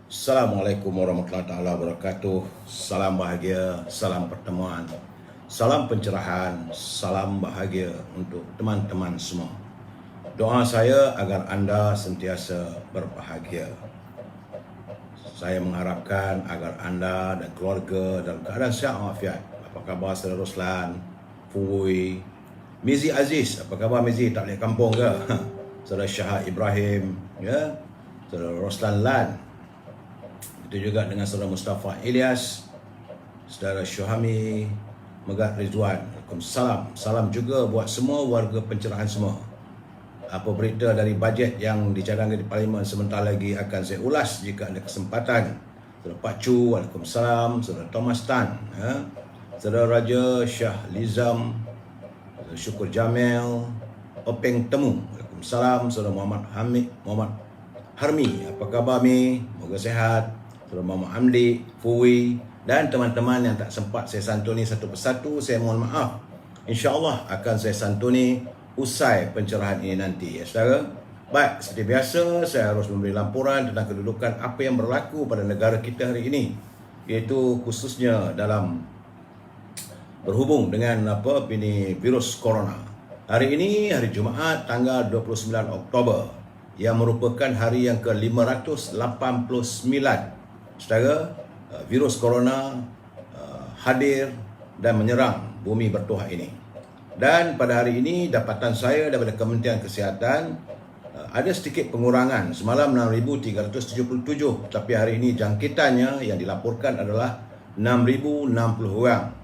Assalamualaikum warahmatullahi taala wabarakatuh. Salam bahagia, salam pertemuan, salam pencerahan, salam bahagia untuk teman-teman semua. Doa saya agar anda sentiasa berbahagia. Saya mengharapkan agar anda dan keluarga dalam keadaan sihat walafiat. Apa khabar saudara Roslan, Fui, Mizi Aziz? Apa khabar Mizi? Tak balik kampung ke? Saudara Syah Ibrahim, ya, saudara Roslan Lan. Itu juga dengan saudara Mustafa Ilyas, saudara Syuhami Megat Rizwan. Waalaikumsalam. Salam juga buat semua warga pencerahan semua. Apa berita dari bajet yang dicadangkan di Parlimen sebentar lagi akan saya ulas jika ada kesempatan. Saudara Pak Chu, Waalaikumsalam. Saudara Thomas Tan, saudara Raja Shah Lizam, saudara Syukur Jamil, Openg Temu, Waalaikumsalam. Saudara Muhammad Harmi, apa khabar Mi? Moga sehat. Saudara Muhammad Hamdi, Fui, dan teman-teman yang tak sempat saya santuni satu persatu, saya mohon maaf. InsyaAllah akan saya santuni usai pencerahan ini nanti, ya saudara. Baik, seperti biasa saya harus memberi laporan tentang kedudukan apa yang berlaku pada negara kita hari ini, iaitu khususnya dalam berhubung dengan virus corona. Hari ini hari Jumaat tanggal 29 Oktober yang merupakan hari yang ke-589 saudara, virus corona hadir dan menyerang bumi bertuah ini. Dan pada hari ini dapatan saya daripada Kementerian Kesihatan ada sedikit pengurangan. Semalam 6,377, tapi hari ini jangkitannya yang dilaporkan adalah 6,060 orang,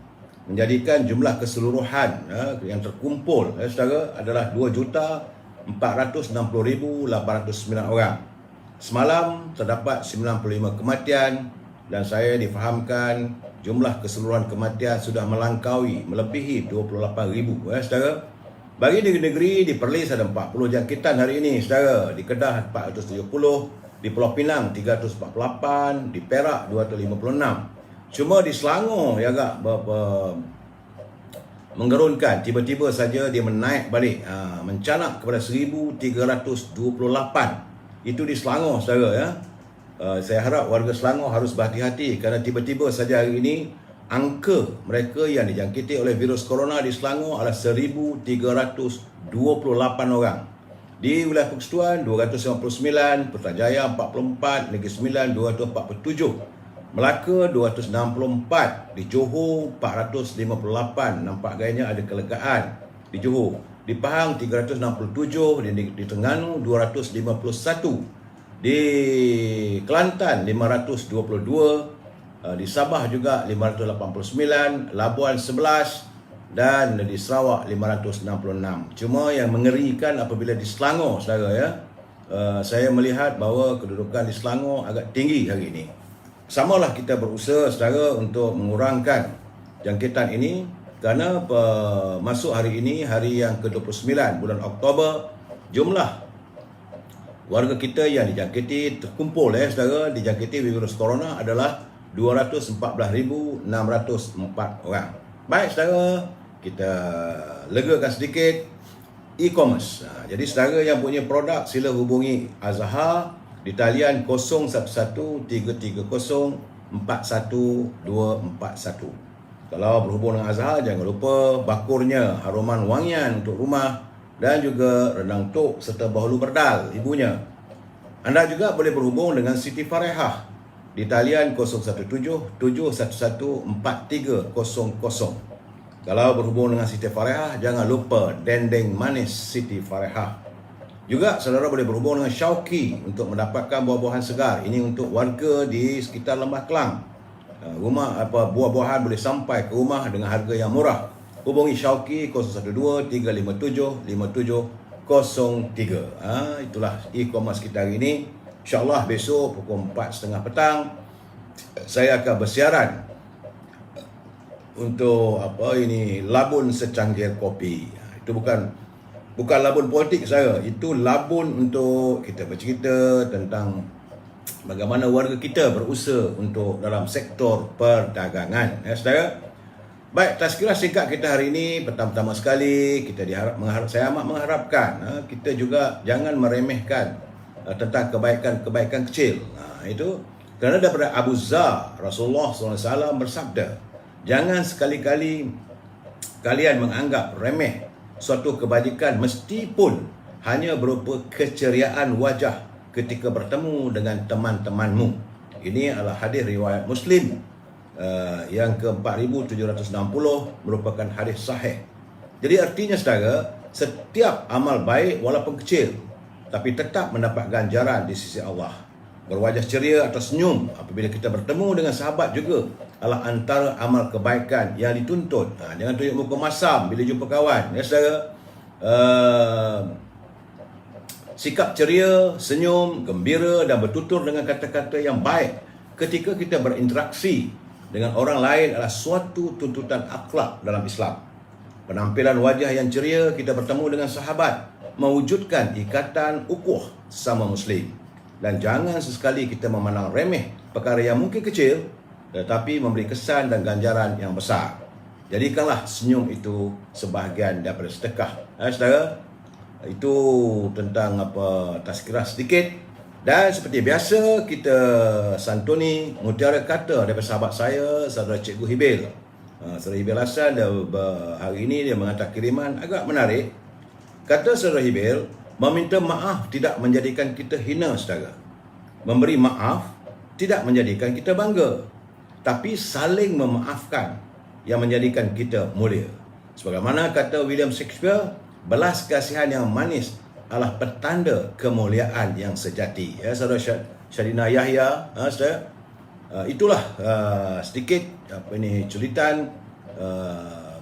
menjadikan jumlah keseluruhan yang terkumpul saudara adalah 2,460,809 orang. Semalam terdapat 95 kematian dan saya difahamkan jumlah keseluruhan kematian sudah melebihi 28,000 saudara. Bagi negeri-negeri, di Perlis ada 40 jangkitan hari ini saudara, di Kedah 470, di Pulau Pinang 348, di Perak 256. Cuma di Selangor ya agak menggerunkan, tiba-tiba saja dia menaik balik, mencanak kepada 1,328. Itu di Selangor saudara, ya. Saya harap warga Selangor harus berhati-hati kerana tiba-tiba saja hari ini angka mereka yang dijangkiti oleh virus corona di Selangor adalah 1,328 orang. Di wilayah Persekutuan 259, Putrajaya 44, Negeri Sembilan 247, Melaka 264, di Johor 458. Nampak gayanya ada kelegaan di Johor. Di Pahang 367, di Terengganu 251, di Kelantan 522, di Sabah juga 589, Labuan 11, dan di Sarawak 566. Cuma yang mengerikan apabila di Selangor saudara, ya, saya melihat bahawa kedudukan di Selangor agak tinggi hari ini. Samalah kita berusaha saudara untuk mengurangkan jangkitan ini, kerana masuk hari ini, hari yang ke-29 bulan Oktober, jumlah warga kita yang dijangkiti terkumpul saudara, dijangkiti virus corona adalah 214,604 orang. Baik saudara, kita legakan sedikit e-commerce. Jadi saudara yang punya produk sila hubungi Azhar di talian 0113041241. Kalau berhubung dengan Azhar, jangan lupa bakurnya, haruman wangian untuk rumah, dan juga rendang tok serta bahulu berdal ibunya. Anda juga boleh berhubung dengan Siti Farehah di talian 0177114300. Kalau berhubung dengan Siti Farehah, jangan lupa dendeng manis Siti Farehah. Juga saudara boleh berhubung dengan Syauqi untuk mendapatkan buah-buahan segar. Ini untuk warga di sekitar Lembah Kelang. Buah-buahan boleh sampai ke rumah dengan harga yang murah. Hubungi Syauqi 012-357-5703. Itulah e-commerce kita hari ini. InsyaAllah besok pukul 4.30 petang saya akan bersiaran untuk labun secangkir kopi. Itu bukan labun politik saya, itu labun untuk kita bercerita tentang bagaimana warga kita berusaha untuk dalam sektor perdagangan, ya saudara. Baik, tazkirah singkat kita hari ini. Pertama-tama sekali saya amat mengharapkan kita juga jangan meremehkan tentang kebaikan-kebaikan kecil. Itu Kerana daripada Abu Zar, Rasulullah SAW bersabda, jangan sekali-kali kalian menganggap remeh suatu kebajikan meskipun hanya berupa keceriaan wajah ketika bertemu dengan teman-temanmu. Ini adalah hadis riwayat Muslim yang ke-4760, merupakan hadis sahih. Jadi artinya saudara, setiap amal baik walaupun kecil tapi tetap mendapat ganjaran di sisi Allah. Berwajah ceria atau senyum apabila kita bertemu dengan sahabat juga adalah antara amal kebaikan yang dituntut. Jangan tunjuk muka masam bila jumpa kawan. Ya saudara, sikap ceria, senyum, gembira dan bertutur dengan kata-kata yang baik ketika kita berinteraksi dengan orang lain adalah suatu tuntutan akhlak dalam Islam. Penampilan wajah yang ceria kita bertemu dengan sahabat mewujudkan ikatan ukhuwah sesama Muslim. Dan jangan sesekali kita memandang remeh perkara yang mungkin kecil tetapi memberi kesan dan ganjaran yang besar. Jadikanlah senyum itu sebahagian daripada sedekah. Saudara, itu tentang tazkirah sedikit. Dan seperti biasa, kita santuni mutiara kata daripada sahabat saya, saudara Cikgu Hibil. Saudara Hibil Hasan, hari ini dia menghantar kiriman agak menarik. Kata saudara Hibil, meminta maaf tidak menjadikan kita hina, saudara. Memberi maaf tidak menjadikan kita bangga, tapi saling memaafkan yang menjadikan kita mulia. Sebagaimana kata William Shakespeare, belas kasihan yang manis adalah petanda kemuliaan yang sejati. Ya, saudara Syadina Yahya, saudara. Itulah sedikit culitan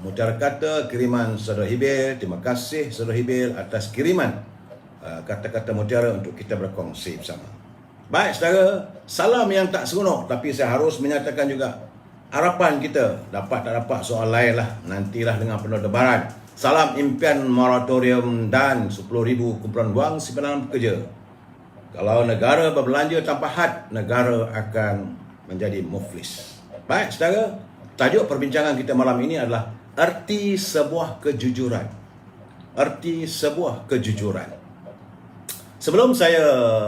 mutiara kata kiriman saudara Hibil. Terima kasih saudara Hibil atas kiriman kata-kata mutiara untuk kita berkongsi bersama. Baik saudara, salam yang tak seronok, tapi saya harus menyatakan juga harapan kita dapat tak dapat soal lain lah, nantilah dengan penuh debaran. Salam impian moratorium dan 10,000 kumpulan wang simpanan pekerja. Kalau negara berbelanja tanpa had, negara akan menjadi muflis. Baik saudara, tajuk perbincangan kita malam ini adalah erti sebuah kejujuran. Erti sebuah kejujuran. Sebelum saya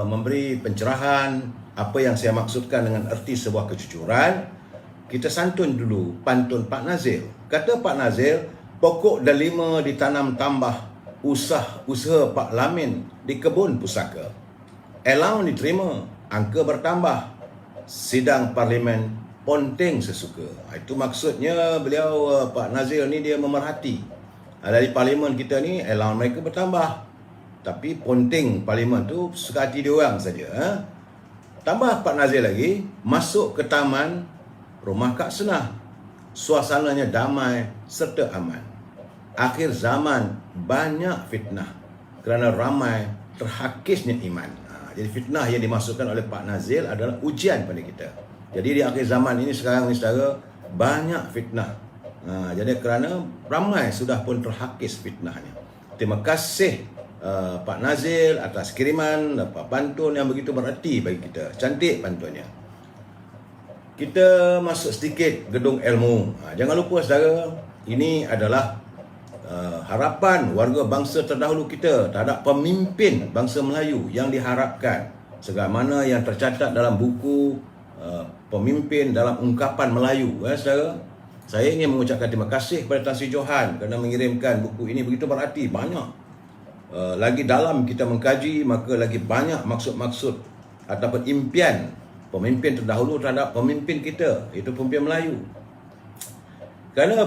memberi pencerahan apa yang saya maksudkan dengan erti sebuah kejujuran, kita santun dulu pantun Pak Nazil. Kata Pak Nazil, pokok delima ditanam tambah, usaha Pak Lamin di kebun pusaka. Allowance diterima, angka bertambah, sidang parlimen ponteng sesuka. Itu maksudnya beliau, Pak Nazil ni dia memerhati. Dari parlimen kita ni allowance mereka bertambah, tapi ponteng parlimen tu suka hati dia orang saja. Tambah Pak Nazil lagi, masuk ke taman rumah Kak Senah, suasananya damai serta aman. Akhir zaman banyak fitnah kerana ramai terhakisnya iman. Jadi fitnah yang dimasukkan oleh Pak Nazil adalah ujian pada kita. Jadi di akhir zaman ini sekarang ni saudara, banyak fitnah. Jadi kerana ramai sudah pun terhakis fitnahnya. Terima kasih Pak Nazil atas kiriman pantun yang begitu berarti bagi kita. Cantik pantunnya. Kita masuk sedikit gedung ilmu. Jangan lupa saudara, ini adalah harapan warga bangsa terdahulu kita terhadap pemimpin bangsa Melayu yang diharapkan sebagaimana yang tercatat dalam buku pemimpin dalam ungkapan Melayu. Saudara, saya ingin mengucapkan terima kasih kepada Tan Sri Johan kerana mengirimkan buku ini, begitu berarti banyak. Lagi dalam kita mengkaji, maka lagi banyak maksud-maksud ataupun impian pemimpin terdahulu terhadap pemimpin kita, iaitu pemimpin Melayu. Kerana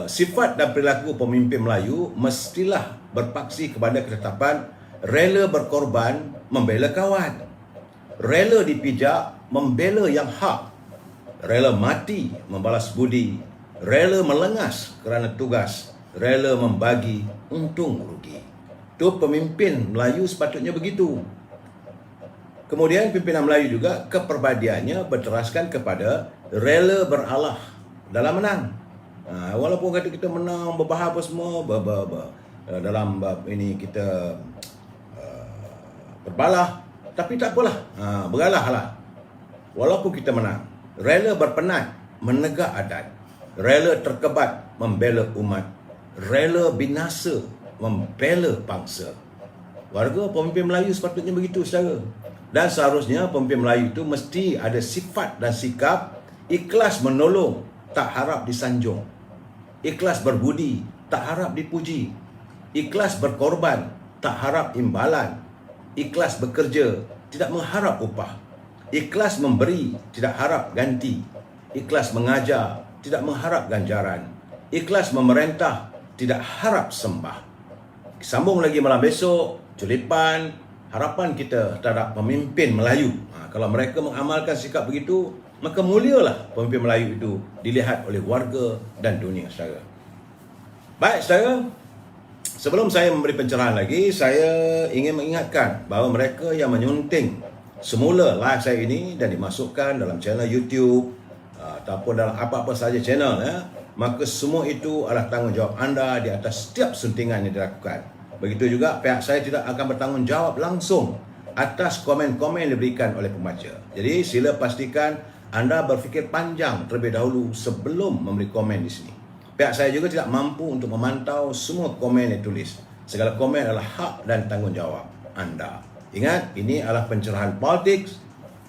sifat dan perilaku pemimpin Melayu mestilah berpaksi kepada ketetapan rela berkorban membela kawan, rela dipijak membela yang hak, rela mati membalas budi, rela melengas kerana tugas, rela membagi untung rugi. Itu pemimpin Melayu sepatutnya begitu. Kemudian pimpinan Melayu juga kepribadiannya berteraskan kepada rela beralah dalam menang. Walaupun kata kita menang berbahaya apa semua, dalam bab ini kita berbalah, tapi tak apalah, beralahlah. Walaupun kita menang, rela berpenat menegak adat, rela terkebat membela umat, rela binasa membela bangsa. Warga pemimpin Melayu sepatutnya begitu saudara. Dan seharusnya pemimpin Melayu itu mesti ada sifat dan sikap ikhlas menolong, tak harap disanjung. Ikhlas berbudi, tak harap dipuji. Ikhlas berkorban, tak harap imbalan. Ikhlas bekerja, tidak mengharap upah. Ikhlas memberi, tidak harap ganti. Ikhlas mengajar, tidak mengharap ganjaran. Ikhlas memerintah, tidak harap sembah. Sambung lagi malam besok, culipan, harapan kita terhadap pemimpin Melayu. Kalau mereka mengamalkan sikap begitu, maka mulialah pemimpin Melayu itu dilihat oleh warga dan dunia saudara. Baik saudara, sebelum saya memberi pencerahan lagi, saya ingin mengingatkan bahawa mereka yang menyunting semula live saya ini dan dimasukkan dalam channel YouTube ataupun dalam apa-apa sahaja channel, maka semua itu adalah tanggungjawab anda di atas setiap suntingan yang dilakukan. Begitu juga pihak saya tidak akan bertanggungjawab langsung atas komen-komen yang diberikan oleh pembaca. Jadi sila pastikan anda berfikir panjang terlebih dahulu sebelum memberi komen di sini. Pihak saya juga tidak mampu untuk memantau semua komen yang ditulis. Segala komen adalah hak dan tanggungjawab anda. Ingat, ini adalah pencerahan politik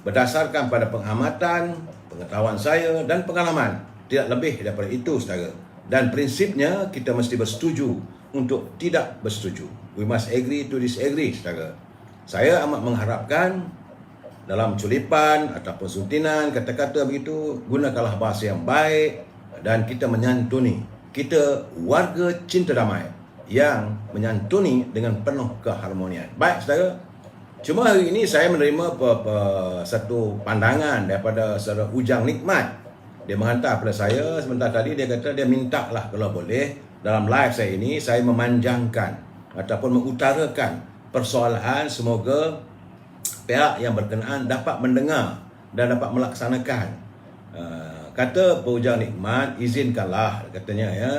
berdasarkan pada pengamatan, pengetahuan saya dan pengalaman. Tidak lebih daripada itu saudara. Dan prinsipnya kita mesti bersetuju untuk tidak bersetuju. We must agree to disagree saudara. Saya amat mengharapkan dalam culipan ataupun suntinan kata-kata begitu, gunakanlah bahasa yang baik dan kita menyantuni. Kita warga cinta damai yang menyantuni dengan penuh keharmonian. Baik saudara, cuma hari ini saya menerima satu pandangan daripada saudara Ujang Nikmat. Dia menghantar kepada saya sebentar tadi, dia kata dia minta lah kalau boleh dalam live saya ini saya memanjangkan ataupun mengutarakan persoalan, semoga pihak yang berkenaan dapat mendengar dan dapat melaksanakan. Kata Pak Ujang Nikmat, izinkanlah katanya ya,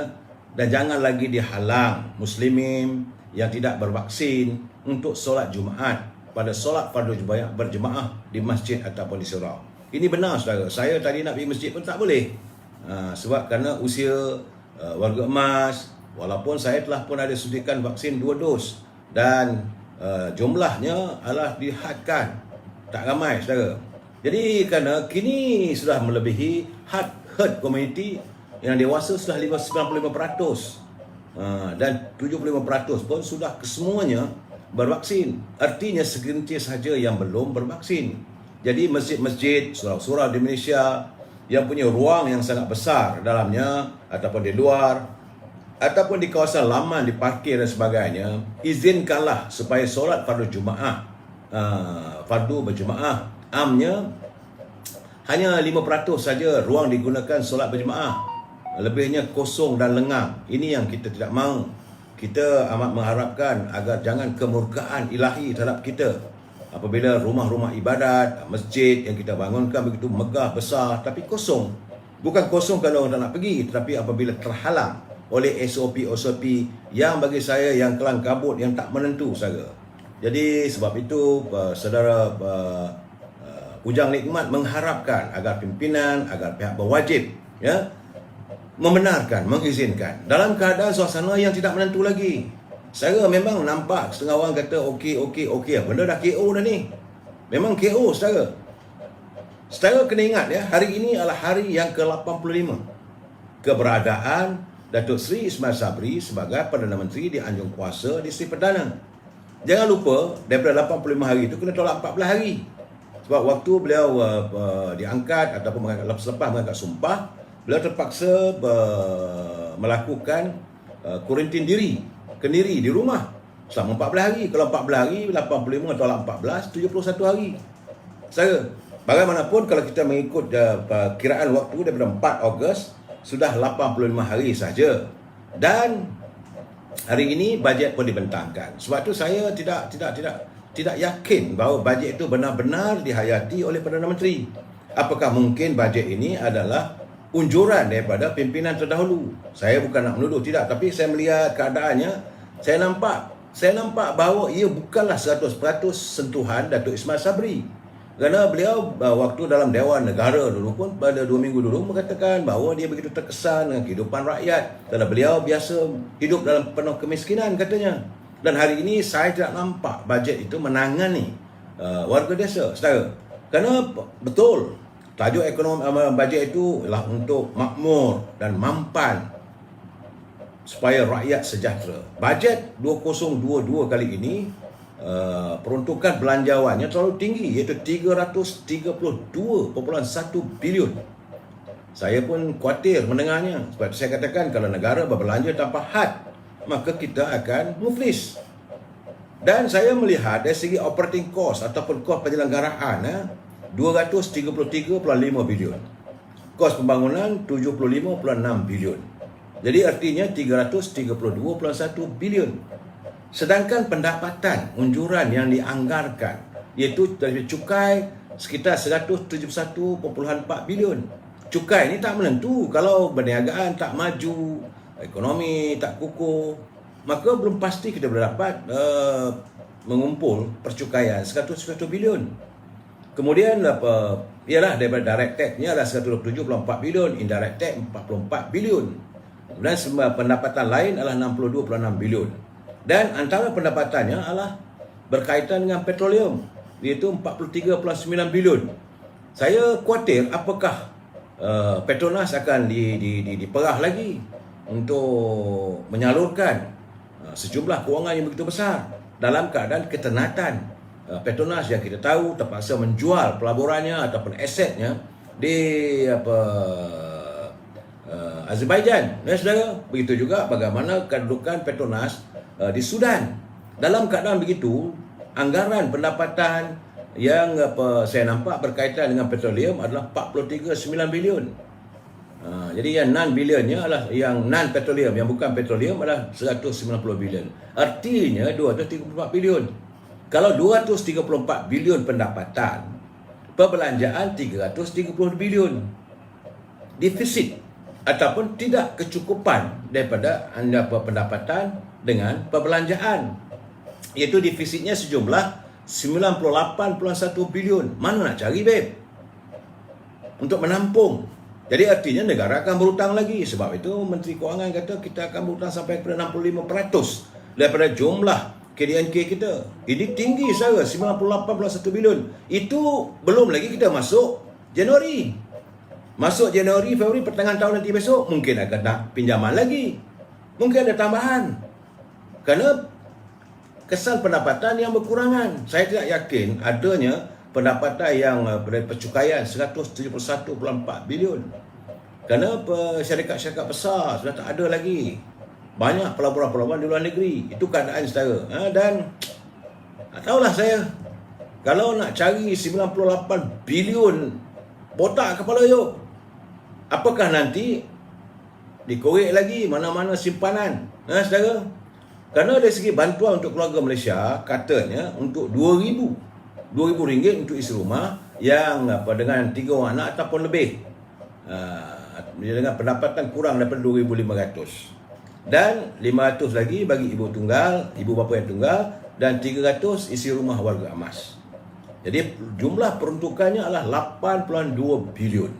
dan jangan lagi dihalang muslimin yang tidak bervaksin untuk solat Jumaat pada solat fardu berjemaah di masjid ataupun di surau. Ini benar saudara, saya tadi nak pergi masjid pun tak boleh. Sebab kerana usia warga emas, walaupun saya telah pun ada suntikan vaksin 2 dos dan jumlahnya adalah dihadkan, tak ramai saudara. Jadi kerana kini sudah melebihi herd community yang dewasa sudah 95%, dan 75% pun sudah kesemuanya bervaksin. Artinya segelintir saja yang belum bervaksin. Jadi masjid-masjid, surau-surau di Malaysia yang punya ruang yang sangat besar dalamnya ataupun di luar ataupun di kawasan laman, di parkir dan sebagainya, izinkanlah supaya solat fardu Jumaah, fardu berjemaah amnya hanya 5% saja ruang digunakan solat berjemaah. Lebihnya kosong dan lengang. Ini yang kita tidak mahu. Kita amat mengharapkan agar jangan kemurkaan ilahi terhadap kita apabila rumah-rumah ibadat, masjid yang kita bangunkan begitu megah, besar tapi kosong. Bukan kosong kalau orang tak nak pergi, tetapi apabila terhalang oleh SOP-SOP yang bagi saya yang kelang kabut, yang tak menentu saja. Jadi sebab itu saudara Ujang Nikmat mengharapkan agar pimpinan, agar pihak berwajib ya membenarkan, mengizinkan dalam keadaan suasana yang tidak menentu lagi. Saya memang nampak setengah orang kata okey. Benda dah KO dah ni. Memang KO saudara. Saudara kena ingat ya, hari ini adalah hari yang ke-85 keberadaan Datuk Seri Ismail Sabri sebagai Perdana Menteri di Anjung Kuasa di Seri Perdana. Jangan lupa daripada 85 hari itu kena tolak 14 hari. Sebab waktu beliau diangkat ataupun selepas mengangkat sumpah, beliau terpaksa melakukan kuarantin diri kendiri di rumah selama 14 hari. Kalau 14 hari, 85 tolak 14, 71 hari. Saya bagaimanapun kalau kita mengikut kiraan waktu daripada 4 Ogos sudah 85 hari saja. Dan hari ini bajet pun dibentangkan. Sebab itu saya tidak yakin bahawa bajet itu benar-benar dihayati oleh Perdana Menteri. Apakah mungkin bajet ini adalah unjuran daripada pimpinan terdahulu? Saya bukan nak menuduh, tidak, tapi saya melihat keadaannya, saya nampak bahawa ia bukanlah 100% sentuhan Datuk Ismail Sabri. Kerana beliau waktu dalam Dewan Negara dulu pun pada 2 minggu dulu mengatakan bahawa dia begitu terkesan dengan kehidupan rakyat kerana beliau biasa hidup dalam penuh kemiskinan katanya. Dan hari ini saya tidak nampak bajet itu menangani warga desa, saudara. Kerana betul tajuk ekonomi bajet itu ialah untuk makmur dan mampan supaya rakyat sejahtera. Bajet 2022 kali ini peruntukan belanjawannya terlalu tinggi, iaitu 332.1 bilion. Saya pun khawatir mendengarnya, sebab saya katakan kalau negara berbelanja tanpa had, maka kita akan muflis. Dan saya melihat dari segi operating cost ataupun kos penyelenggaraan 233.5 bilion. Kos pembangunan 75.6 bilion. Jadi artinya 332.1 bilion. Sedangkan pendapatan unjuran yang dianggarkan iaitu dari cukai sekitar 171.4 bilion. Cukai ini tak menentu. Kalau perniagaan tak maju, ekonomi tak kukuh, maka belum pasti kita boleh dapat mengumpul percukaian 101 bilion. Kemudian ialah daripada direct tax-nya adalah 127.4 bilion, indirect tax 44 bilion. Kemudian semua pendapatan lain adalah 62.6 bilion. Dan antara pendapatannya adalah berkaitan dengan petroleum, iaitu 43.9 bilion. Saya khawatir apakah Petronas akan diperah lagi untuk menyalurkan sejumlah kewangan yang begitu besar dalam keadaan ketenatan. Petronas yang kita tahu terpaksa menjual pelaburannya ataupun asetnya di Azerbaijan. Ya, saudara, begitu juga bagaimana kedudukan Petronas di Sudan. Dalam keadaan begitu, anggaran pendapatan yang saya nampak berkaitan dengan petroleum adalah 43.9 bilion. Jadi yang non-bilionnya adalah yang non-petroleum, yang bukan petroleum adalah 190 bilion. Artinya 234 bilion. Kalau 234 bilion pendapatan, perbelanjaan 330 bilion. Defisit ataupun tidak kecukupan daripada pendapatan dengan perbelanjaan. Iaitu defisitnya sejumlah 98.1 bilion. Mana nak cari, babe? Untuk menampung. Jadi artinya negara akan berhutang lagi. Sebab itu Menteri Kewangan kata kita akan berhutang sampai kepada 65% daripada jumlah KDNK kita. Ini tinggi sahaja, 98.1 bilion. Itu belum lagi kita masuk Januari. Masuk Januari, Februari, pertengahan tahun nanti besok, mungkin akan nak pinjaman lagi. Mungkin ada tambahan. Kerana kesan pendapatan yang berkurangan. Saya tidak yakin adanya pendapatan yang percukaian 171.4 bilion. Kerana syarikat-syarikat besar sudah tak ada lagi. Banyak pelaburan-pelaburan di luar negeri. Itu keadaan saudara. Dan tak tahulah saya. Kalau nak cari 98 bilion, botak kepala yuk. Apakah nanti dikorek lagi mana-mana simpanan? Saudara? Kerana dari segi bantuan untuk keluarga Malaysia, katanya untuk RM2,000 untuk isi rumah yang dengan 3 orang anak ataupun lebih. Dengan pendapatan kurang daripada 2,500. Dan 500 lagi bagi ibu tunggal, ibu bapa yang tunggal, dan 300 isi rumah warga emas. Jadi jumlah peruntukannya adalah 82 bilion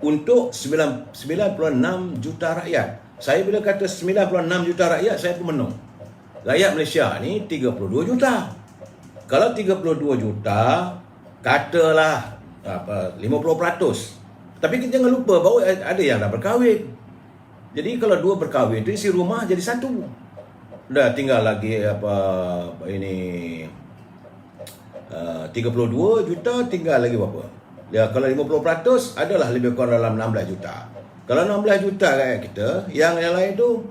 untuk 96 juta rakyat. Saya bila kata 96 juta rakyat, saya pun menung. Rakyat Malaysia ni 32 juta. Kalau 32 juta, katalah 50%. Tapi kita jangan lupa bahawa ada yang dah berkahwin. Jadi kalau dua berkahwin tu isi rumah jadi satu. Dah tinggal lagi 32 juta, tinggal lagi berapa? Ya, kalau 50% adalah lebih kurang dalam 16 juta. Kalau 16 juta rakyat kita, yang lain tu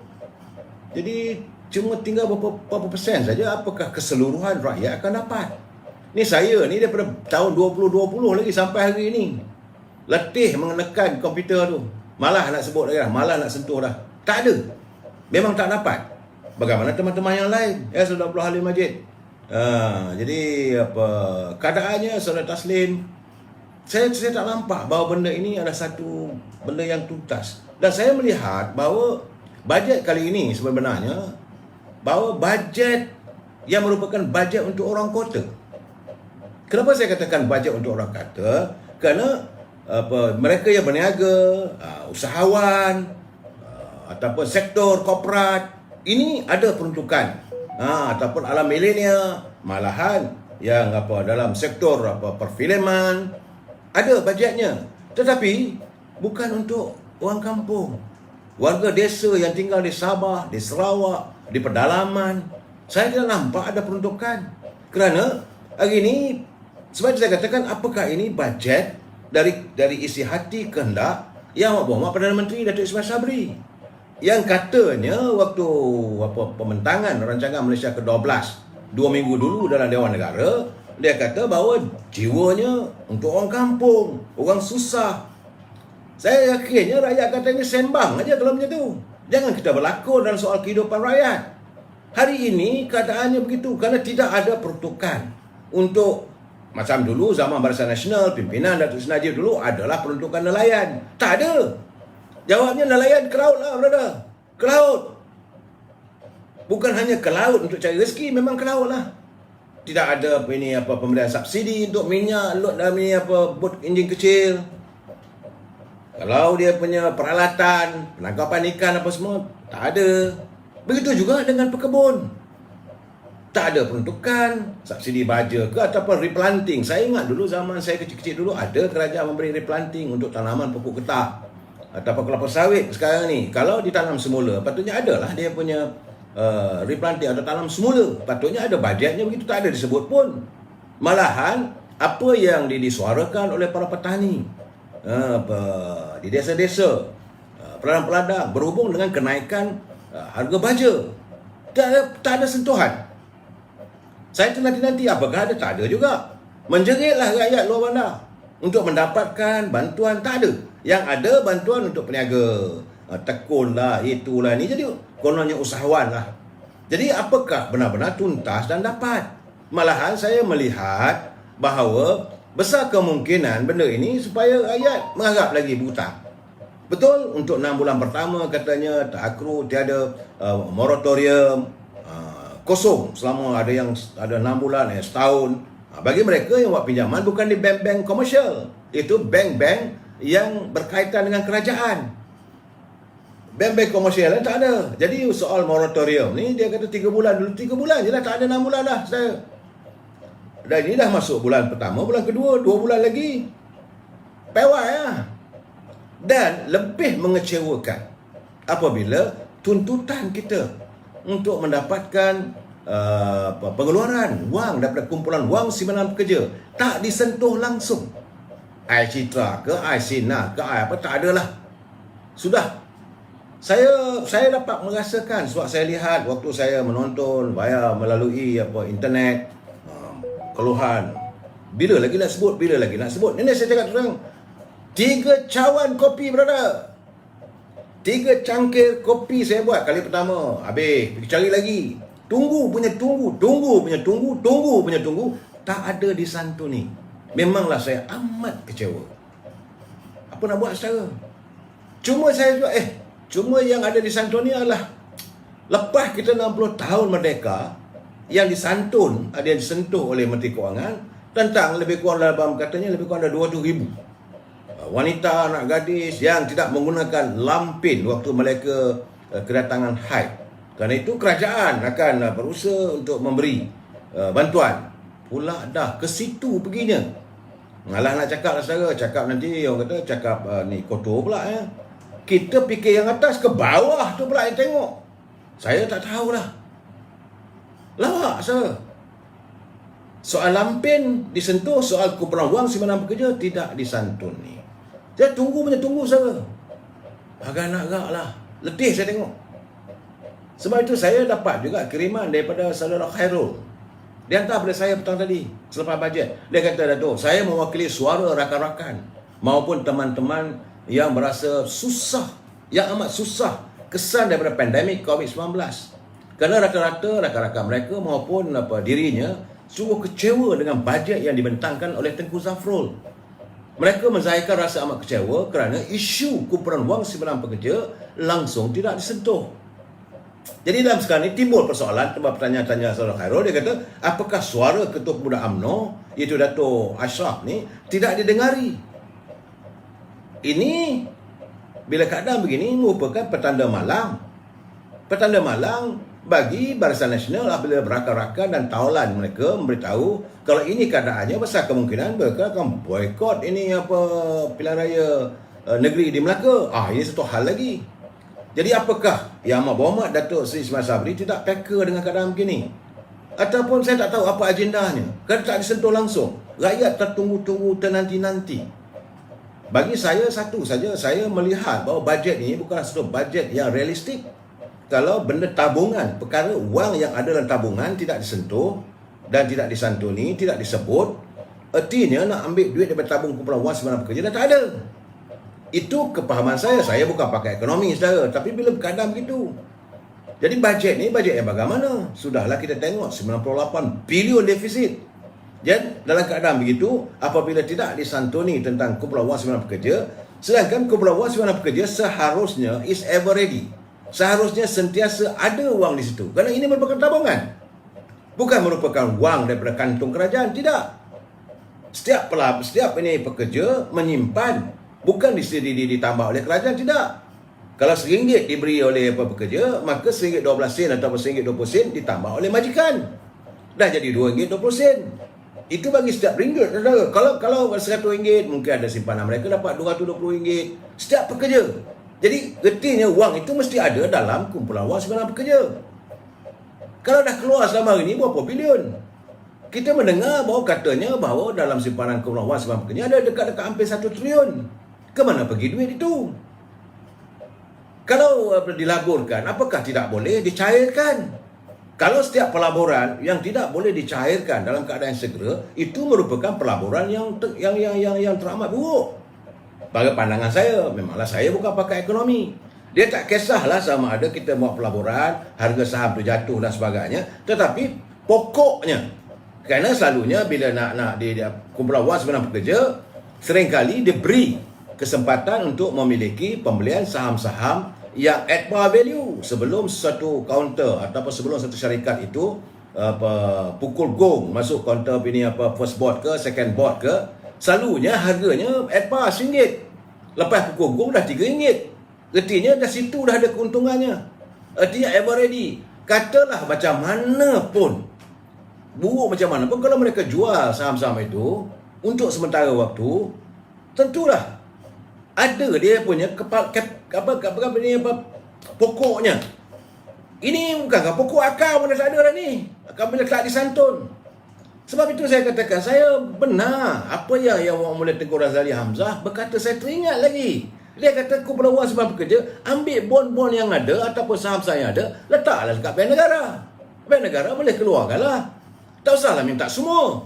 jadi cuma tinggal berapa persen saja. Apakah keseluruhan rakyat akan dapat? Ni saya ni daripada tahun 2020 lagi sampai hari ini letih menekan komputer tu. Malah nak sebut dah, malah nak sentuh dah. Tak ada. Memang tak dapat. Bagaimana teman-teman yang lain? Ya, Saudara Abdul Halim Majid. Jadi keadaannya Saudara Taslim, saya tak nampak bahawa benda ini adalah satu benda yang tuntas. Dan saya melihat bahawa bajet kali ini sebenarnya bahawa bajet yang merupakan bajet untuk orang kota. Kenapa saya katakan bajet untuk orang kota? Kerana mereka yang berniaga, usahawan, ataupun sektor korporat, ini ada peruntukan. Ataupun alam milenial, malahan yang dalam sektor perfilman, ada bajetnya. Tetapi bukan untuk orang kampung, warga desa yang tinggal di Sabah, di Sarawak, di pedalaman. Saya tidak nampak ada peruntukan. Kerana hari ini, sebab saya katakan, apakah ini bajet dari isi hati kehendak yang bawa Perdana Menteri Datuk Ismail Sabri, yang katanya waktu pembentangan rancangan Malaysia ke-12 2 minggu dulu dalam Dewan Negara, dia kata bahawa jiwanya untuk orang kampung, orang susah. Saya yakinnya rakyat katanya sembang aja kalau macam tu. Jangan kita berlakon dalam soal kehidupan rakyat. Hari ini keadaannya begitu kerana tidak ada peruntukan untuk macam dulu zaman Barisan Nasional, pimpinan Datuk Seri Najib dulu adalah peruntukan nelayan. Tak ada. Jawabnya nelayan ke laut lah, brother. Ke laut. Bukan hanya ke laut untuk cari rezeki, memang ke laut lah. Tidak ada pemberian subsidi untuk minyak, lot dalam bot enjin kecil. Kalau dia punya peralatan, penangkapan ikan apa semua, tak ada. Begitu juga dengan pekebun. Tak ada peruntukan, subsidi baja ke ataupun replanting. Saya ingat dulu zaman saya kecil-kecil dulu ada kerajaan memberi replanting untuk tanaman pokok getah ataupun kelapa sawit sekarang ni. Kalau ditanam semula, patutnya adalah dia punya replanting atau tanam semula. Patutnya ada bajetnya, begitu tak ada disebut pun. Malahan apa yang disuarakan oleh para petani di desa-desa, peladang-peladang berhubung dengan kenaikan harga baja, tak ada sentuhan. Saya nanti apakah ada? Tak ada juga. Menjeritlah rakyat luar bandar untuk mendapatkan bantuan, tak ada. Yang ada bantuan untuk peniaga, tekun lah, itulah ni. Jadi kononnya usahawan lah. Jadi apakah benar-benar tuntas dan dapat? Malahan saya melihat bahawa besar kemungkinan benda ini supaya rakyat mengharap lagi berhutang. Betul, untuk 6 bulan pertama katanya takrur, tiada moratorium, kosong selama ada 6 bulan, setahun. Bagi mereka yang buat pinjaman bukan di bank-bank komersial, itu bank-bank yang berkaitan dengan kerajaan. Bank-bank komersial tak ada. Jadi soal moratorium ni dia kata 3 bulan dulu, 3 bulan je lah, tak ada 6 bulan dah saya. Dan ini dah masuk bulan pertama, bulan kedua, 2 bulan lagi. Pewai lah. Dan lebih mengecewakan apabila tuntutan kita untuk mendapatkan pengeluaran wang daripada kumpulan wang simpanan pekerja tak disentuh langsung. Ai Citra ke, ai Sina ke, ai apa, tak adalah. Sudah. Saya dapat merasakan sebab saya lihat waktu saya menonton melalui internet, keluhan. Bila lagi nak sebut? Ini saya cakap terang. 3 cawan kopi, brother. 3 cangkir kopi saya buat kali pertama. Habis, pergi cari lagi. Tunggu. Tak ada disantuni. Memanglah saya amat kecewa. Apa nak buat sekarang? Cuma saya juga, cuma yang ada disantuni adalah lepas kita 60 tahun merdeka, yang disantun, ada yang disentuh oleh Menteri Kewangan tentang lebih kurang dalam katanya lebih kurang ada 200,000 wanita, anak gadis yang tidak menggunakan lampin waktu mereka kedatangan haid. Kerana itu kerajaan akan berusaha untuk memberi bantuan. Pula dah ke situ perginya. Ngalah nak cakap lah saudara, cakap nanti orang kata cakap ni kotor pula ya. Kita fikir yang atas ke bawah tu pula yang tengok. Saya tak tahulah. Lawak saudara. Soal lampin disentuh, soal kumpulan wang simpanan pekerja tidak disantuni. Saya tunggu saudara. Agak nak agak lah. Letih saya tengok. Sebab itu saya dapat juga kiriman daripada saudara Khairul. Dia hantar pada saya petang tadi selepas bajet. Dia kata, Dato', saya mewakili suara rakan-rakan maupun teman-teman yang berasa susah, yang amat susah kesan daripada pandemik COVID-19. Kerana rata-rata rakan-rakan mereka maupun dirinya sungguh kecewa dengan bajet yang dibentangkan oleh Tengku Zafrul. Mereka menzahirkan rasa amat kecewa kerana isu kumpulan wang simpanan pekerja langsung tidak disentuh. Jadi dalam sekarang ini timbul persoalan, tempat pertanyaan-tanya saudara Khairul. Dia kata, apakah suara Ketua Pemuda UMNO, iaitu Dato' Ashraf ni, tidak didengari? Ini, bila keadaan begini, merupakan petanda malang. Petanda malang bagi Barisan Nasional apabila rakan-rakan dan tawalan mereka memberitahu kalau ini keadaannya, besar kemungkinan mereka akan boikot ini pilihan raya negeri di Melaka. Ini satu hal lagi. Jadi apakah Yang Berhormat Datuk Seri Ismail Sabri tidak peka dengan keadaan begini? Ataupun saya tak tahu apa agendanya. Kerana tak disentuh langsung. Rakyat tertunggu-tunggu, ternanti-nanti. Bagi saya satu saja, saya melihat bahawa bajet ini bukanlah satu bajet yang realistik. Kalau benda tabungan, perkara wang yang ada dalam tabungan tidak disentuh dan tidak disantuni, tidak disebut, artinya nak ambil duit daripada tabung kumpulan wang sebarang pekerja dah tak ada. Itu kepahaman saya. Saya bukan pakai ekonomi, saudara. Tapi bila keadaan begitu. Jadi bajet ni bajet yang bagaimana? Sudahlah kita tengok 98 bilion defisit. Dan dalam keadaan begitu, apabila tidak disantuni tentang kumpulan wang sebarang pekerja, sedangkan kumpulan wang sebarang pekerja seharusnya is ever ready. Seharusnya sentiasa ada wang di situ. Kerana ini merupakan tabungan. Bukan merupakan wang daripada kantung kerajaan. Tidak. Setiap ini pekerja menyimpan. Bukan ditambah oleh kerajaan, tidak. Kalau RM1 diberi oleh pekerja, maka RM1.12 atau RM1.20 ditambah oleh majikan. Dah jadi RM2.20. Itu bagi setiap ringgit. Kalau RM100, mungkin ada simpanan mereka dapat RM220 setiap pekerja. Jadi artinya wang itu mesti ada dalam kumpulan wang sebarang pekerja. Kalau dah keluar selama hari ini berapa bilion? Kita mendengar bahawa katanya bahawa dalam simpanan kumpulan wang sebarang pekerja ada dekat-dekat hampir 1 trilion. Kemana pergi duit itu? Kalau dilaburkan, apakah tidak boleh dicairkan? Kalau setiap pelaburan yang tidak boleh dicairkan dalam keadaan segera, itu merupakan pelaburan yang teramat buruk. Bagi pandangan saya, memanglah saya bukan pakar ekonomi. Dia tak kisahlah sama ada kita buat pelaburan, harga saham terjatuh dan sebagainya. Tetapi pokoknya, kerana selalunya bila nak kumpulan wang sebarang pekerja, seringkali diberi kesempatan untuk memiliki pembelian saham-saham yang add par value sebelum satu kaunter ataupun sebelum satu syarikat itu pukul gong masuk kaunter ini first board ke second board ke, selalunya harganya add par RM1. Lepas pukul gong dah RM3. Artinya dah situ dah ada keuntungannya. Artinya ever ready. Katalah macam mana pun, buruk macam mana pun, kalau mereka jual saham-saham itu untuk sementara waktu, tentulah ada dia punya pokoknya. Ini bukan pokok akar mana tak ada dah ni. Akar bila tak disantun. Sebab itu saya katakan, saya benar apa yang Wang Mulia Tengku Razali Hamzah berkata, saya teringat lagi. Dia kata kumpulan wang sebarang pekerja ambil bon-bon yang ada ataupun saham-saham yang ada, letaklah dekat Bank Negara. Bank Negara boleh keluarkanlah. Tak usahlah minta semua.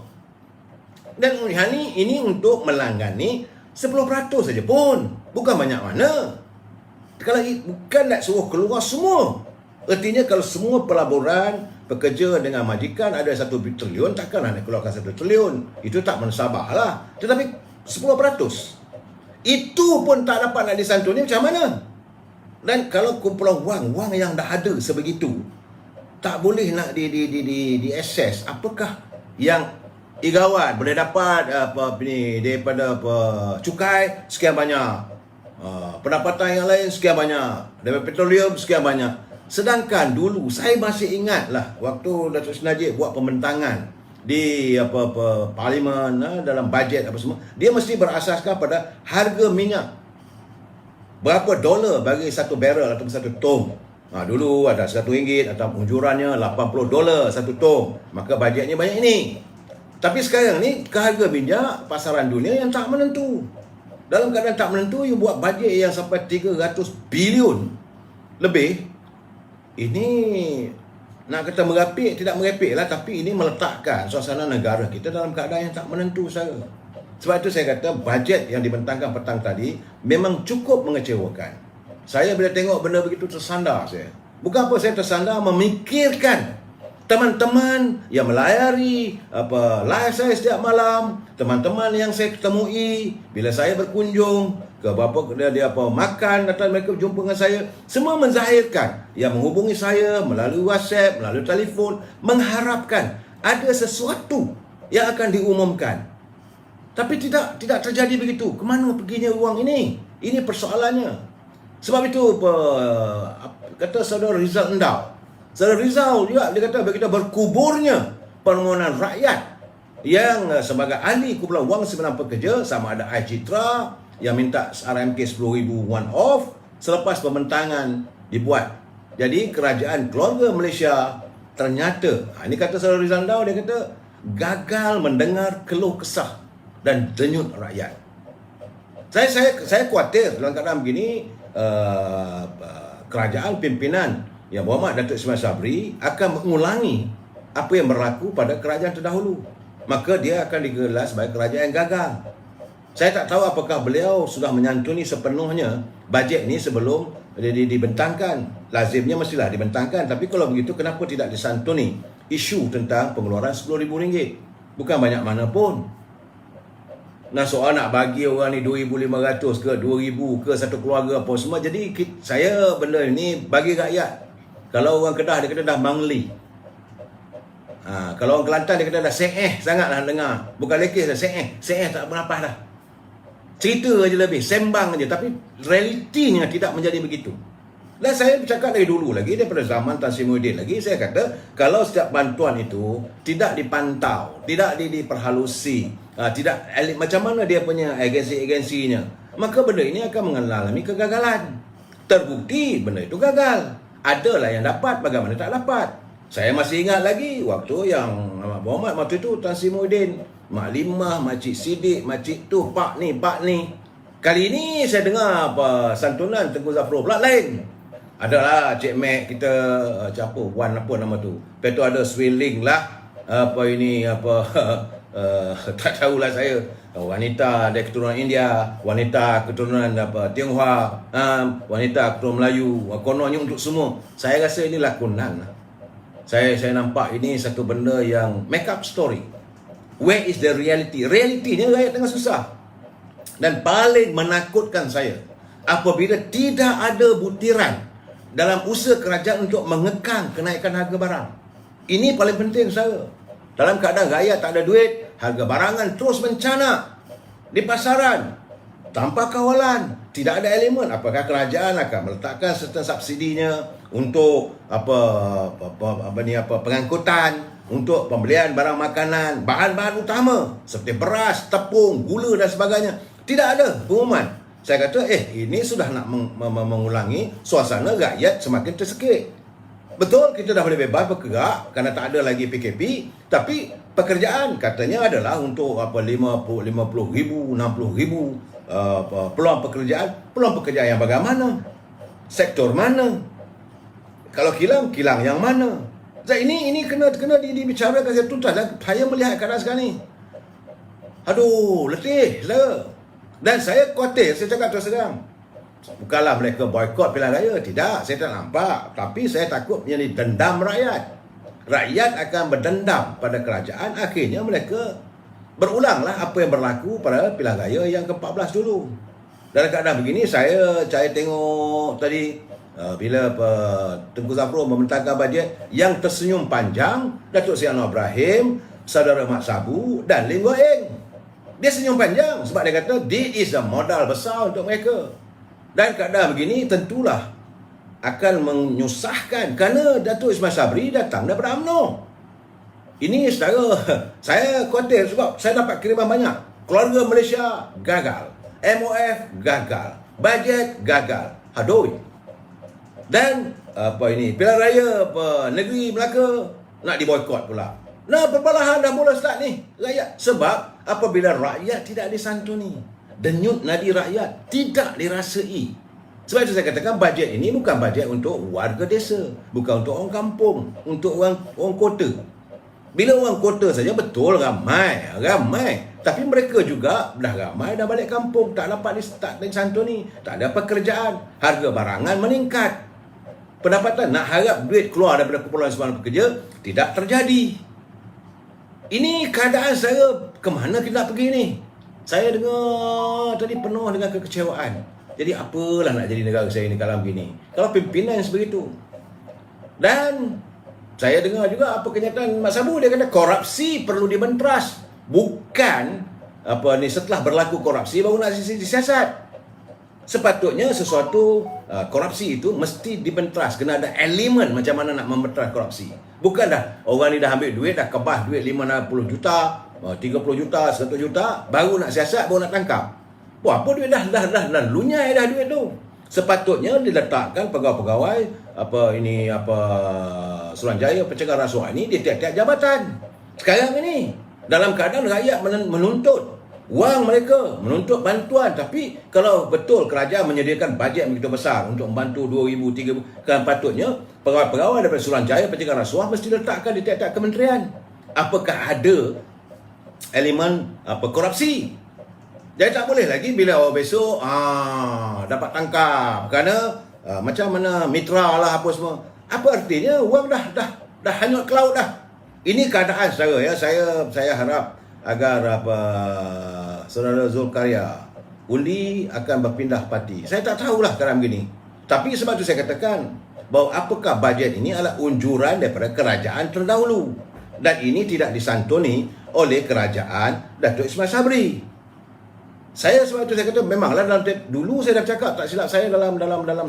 Dan ini untuk melanggani 10% saja pun. Bukan banyak mana. Kalau bukan nak suruh keluar semua. Artinya kalau semua pelaburan, pekerja dengan majikan ada 1 triliun, takkanlah nak keluarkan 1 triliun. Itu tak mensabah lah. Tetapi 10%. Itu pun tak dapat nak disantuni, macam mana? Dan kalau kumpulan wang yang dah ada sebegitu, tak boleh nak di access, apakah yang Igawan boleh dapat daripada cukai sekian banyak, pendapatan yang lain sekian banyak, daripada petroleum sekian banyak. Sedangkan dulu saya masih ingatlah waktu Datuk Seri Najib buat pembentangan di parlimen, dalam bajet apa semua, dia mesti berasaskan pada harga minyak. Berapa dolar bagi 1 barrel atau 1 tong. Dulu ada RM1 atau unjurannya $80 1 tong. Maka bajetnya banyak ini. Tapi sekarang ni harga minyak pasaran dunia yang tak menentu. Dalam keadaan tak menentu, you buat bajet yang sampai 300 bilion lebih. Ini nak kata merapik, tidak merapik lah, tapi ini meletakkan suasana negara kita dalam keadaan yang tak menentu saya. Sebab itu saya kata bajet yang dibentangkan petang tadi memang cukup mengecewakan. Saya bila tengok benda begitu tersandar saya. Bukan apa saya tersandar, memikirkan teman-teman yang melayari live saya setiap malam, teman-teman yang saya ketemui bila saya berkunjung ke dia makan atau mereka berjumpa dengan saya, semua menzahirkan yang menghubungi saya melalui WhatsApp, melalui telefon, mengharapkan ada sesuatu yang akan diumumkan. Tapi tidak terjadi begitu. Kemana perginya wang ini? Ini persoalannya. Sebab itu kata saudara Rizal Endau, Saudara Rizal juga dia kata bagi kita berkuburnya permohonan rakyat yang sebagai ahli kumpulan wang simpanan pekerja sama ada Citra yang minta RMK 10,000 one off selepas pembentangan dibuat. Jadi kerajaan keluarga Malaysia ternyata, ini kata Saudara Rizal Dau, dia kata gagal mendengar keluh kesah dan denyut rakyat. Saya khawatir dalam keadaan begini kerajaan pimpinan yang berhormat Datuk Ismail Sabri akan mengulangi apa yang berlaku pada kerajaan terdahulu. Maka dia akan digelar sebagai kerajaan yang gagal. Saya tak tahu apakah beliau sudah menyantuni sepenuhnya bajet ini sebelum dibentangkan. Lazimnya mestilah dibentangkan. Tapi kalau begitu, kenapa tidak disantuni isu tentang pengeluaran RM10,000? Bukan banyak mana pun. Nah, soal nak bagi orang ni 2,500 ke 2,000 ke satu keluarga apa semua. Jadi saya benda ini bagi rakyat. Kalau orang Kedah dia kata dah mangli. Kalau orang Kelantan dia kata dah sangatlah dengar. Bukan lekis dah tak berapa dah. Cerita aja lebih, sembang aja, tapi realitinya tidak menjadi begitu. Dan saya bercakap dari dulu lagi, daripada zaman Tan Sri Muhyiddin lagi, saya kata kalau setiap bantuan itu tidak dipantau, tidak diperhalusi, tidak macam mana dia punya agensi-agensinya, maka benda ini akan mengalami kegagalan. Terbukti benda itu gagal. Adalah yang dapat, bagaimana tak dapat. Saya masih ingat lagi waktu yang Amat Berhormat waktu itu Tan Sri Muhyiddin, Mak Limah, Makcik Siddiq, Makcik tu, Pak ni. Kali ini saya dengar santunan Tengku Zafrul pula lain. Adalah Cik Mac kita, siapa, Wan apa nama tu. Lepas tu ada Swilling lah. Tak tahulah saya. Wanita dari keturunan India, wanita keturunan Tionghoa, wanita keturunan Melayu. Kononnya untuk semua. Saya rasa ini lakonan. Saya nampak ini satu benda yang make up story. Where is the reality? Realitinya rakyat tengah susah. Dan paling menakutkan saya apabila tidak ada butiran dalam usaha kerajaan untuk mengekang kenaikan harga barang. Ini paling penting saya. Dalam keadaan rakyat tak ada duit, harga barangan terus mencanak di pasaran tanpa kawalan. Tidak ada elemen apakah kerajaan akan meletakkan serta subsidinya untuk pengangkutan, untuk pembelian barang makanan, bahan-bahan utama seperti beras, tepung, gula dan sebagainya. Tidak ada pengumuman. Saya kata ini sudah nak mengulangi suasana rakyat semakin tersekik. Betul kita dah boleh bebas bergerak kerana tak ada lagi PKP, tapi pekerjaan katanya adalah untuk 50,000, 60,000 peluang pekerjaan yang bagaimana? Sektor mana? Kalau kilang yang mana? Jadi ini kena dibicarakan secara tuntas. Dan saya melihat keadaan sekarang ni, aduh, letih lah. Dan saya khawatir, saya cakap terus terang, bukanlah mereka boykot pilihan raya, tidak, saya tak nampak. Tapi saya takut menjadi dendam rakyat. Rakyat akan berdendam pada kerajaan, akhirnya mereka berulanglah apa yang berlaku pada pilihan raya yang ke-14 dulu. Dalam keadaan begini, saya tengok tadi bila Tengku Zafrul membentangkan bajet yang tersenyum panjang, Datuk Seri Anwar Ibrahim, Saudara Mat Sabu dan Lim Guo Eng. Dia senyum panjang sebab dia kata this is a modal besar untuk mereka. Dan keadaan begini tentulah akan menyusahkan kerana Datuk Ismail Sabri datang daripada UMNO. Ini secara saya khawatir sebab saya dapat kiriman banyak. Keluarga Malaysia gagal, MOF gagal, bajet gagal. Hadoi. Dan pilihan raya negeri Melaka nak diboykot pula. Nah, perbalahan dah mula start ni rakyat. Sebab apabila rakyat tidak disantuni, denyut nadi rakyat tidak dirasai. Sebab itu saya katakan bajet ini bukan bajet untuk warga desa, bukan untuk orang kampung, untuk orang kota. Bila orang kota saja betul ramai, tapi mereka juga dah ramai dah balik kampung, tak dapat disantuni, tak ada pekerjaan, harga barangan meningkat. Pendapatan nak harap duit keluar daripada kumpulan simpanan pekerja tidak terjadi. Ini keadaan saya, ke mana kita nak pergi ni? Saya dengar tadi penuh dengan kekecewaan. Jadi apalah nak jadi negara saya ni kalau begini, kalau pimpinan sebegitu. Dan saya dengar juga apa kenyataan Mak Sabu, dia kata korupsi perlu dibenteras. Bukan setelah berlaku korupsi baru nak disiasat. Sepatutnya sesuatu korupsi itu mesti dibenteras. Kena ada elemen macam mana nak membenteras korupsi. Bukan dah orang ni dah ambil duit, dah kebas duit 50 juta, 30 juta, 100 juta, baru nak siasat, baru nak tangkap. Buat apa duit dah lunyai dah duit tu. Sepatutnya diletakkan pegawai-pegawai Suruhanjaya Pencegah Rasuah ini di tiap-tiap jabatan. Sekarang ini dalam keadaan rakyat menuntut wang mereka, menuntut bantuan. Tapi kalau betul kerajaan menyediakan bajet begitu besar untuk membantu 2,000, 3,000, kan patutnya pegawai-pegawai daripada Suruhanjaya Pencegah Rasuah mesti letakkan di tiap-tiap kementerian. Apakah ada elemen korupsi? Jadi tak boleh lagi bila besok dapat tangkap kerana macam mana mitra lah apa semua. Apa artinya wang dah hanyut ke laut dah. Ini keadaan saya harap agar Saudara Zulkarya undi akan berpindah parti. Saya tak tahulah keadaan begini. Tapi sebab itu saya katakan bahawa apakah bajet ini adalah unjuran daripada kerajaan terdahulu. Dan ini tidak disantuni oleh kerajaan Datuk Ismail Sabri. Sebab itu saya kata memanglah dulu saya dah cakap, tak silap saya dalam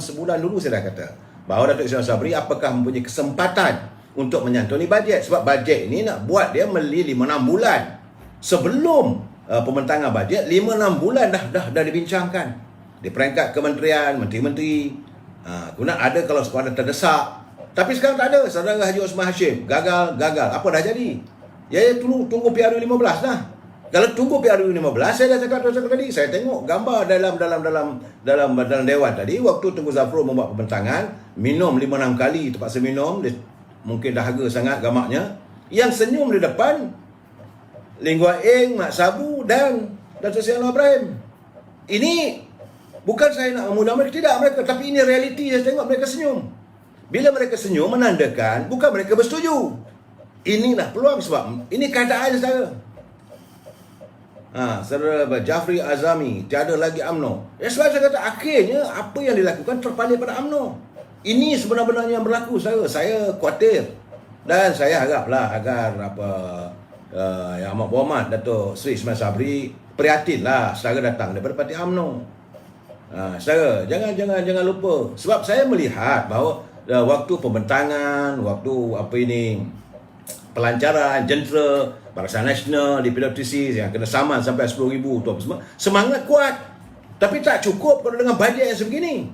sebulan dulu saya dah kata bahawa Datuk Ismail Sabri apakah mempunyai kesempatan untuk menyantuni bajet. Sebab bajet ini nak buat dia meli 5-6 bulan. Sebelum pembentangan bajet 5-6 bulan dah dibincangkan di peringkat kementerian, menteri-menteri. Kemudian ada kalau sekadar terdesak. Tapi sekarang tak ada. Saudara Haji Osman Hashim gagal. Apa dah jadi? Ya tunggu PRU 15 dah. Kalau tunggu PRU 15, saya dah cakap tadi, saya tengok gambar dalam dewan tadi waktu Tengku Zafrul membuat pembentangan, minum 5-6 kali terpaksa minum, mungkin dahaga sangat gamaknya. Yang senyum di depan Ling Guan Eng, Mak Sabu dan Datuk Seri Anwar Ibrahim. Ini bukan saya nak memudah mereka, tidak mereka, tapi ini realiti. Saya tengok mereka senyum. Bila mereka senyum menandakan bukan mereka bersetuju. Inilah peluang sebab ini keadaan saudara. Saudara Jafri Azami, tiada lagi UMNO. Sebab saya kata akhirnya apa yang dilakukan terpalit pada UMNO. Ini sebenarnya yang berlaku saudara. Saya khawatir dan saya haraplah agar Yang Amat Berhormat Datuk Seri Ismail Sabri prihatinlah saudara datang daripada parti UMNO. Saudara jangan lupa, sebab saya melihat bahawa waktu pembentangan, waktu pelancaran jentera Barisan Nasional di PWTC yang kena saman sampai 10,000 tu apa semua, semangat kuat. Tapi tak cukup kalau dengan bajet yang sebegini.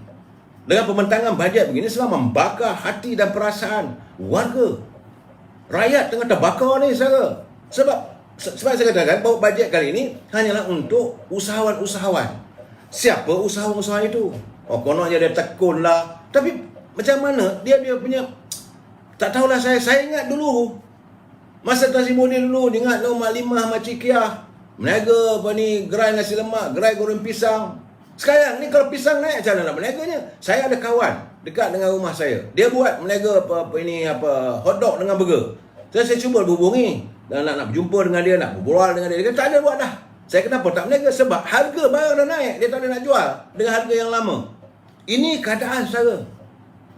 Dengan pembentangan bajet begini selama membakar hati dan perasaan warga. Rakyat tengah terbakar ni saudara. Sebab saya katakan bahawa bajet kali ini hanyalah untuk usahawan-usahawan. Siapa usahawan-usahawan itu? Kononnya dia tekun lah. Tapi macam mana dia punya, tak tahulah saya ingat dulu masa Tan Sri Muhyiddin dulu, ingat Mak Limah, Mak Cikiah meniaga gerai nasi lemak, gerai goreng pisang. Sekarang ni kalau pisang naik macam mana nak meniaganya? Saya ada kawan dekat dengan rumah saya, dia buat meniaga hotdog dengan burger. Saya cuba hubungi dan nak berjumpa dengan dia, nak berbual dengan dia. Dia kata tak ada buat dah. Saya kenapa tak meniaga? Sebab harga barang dah naik, dia tak ada nak jual dengan harga yang lama. Ini keadaan saudara,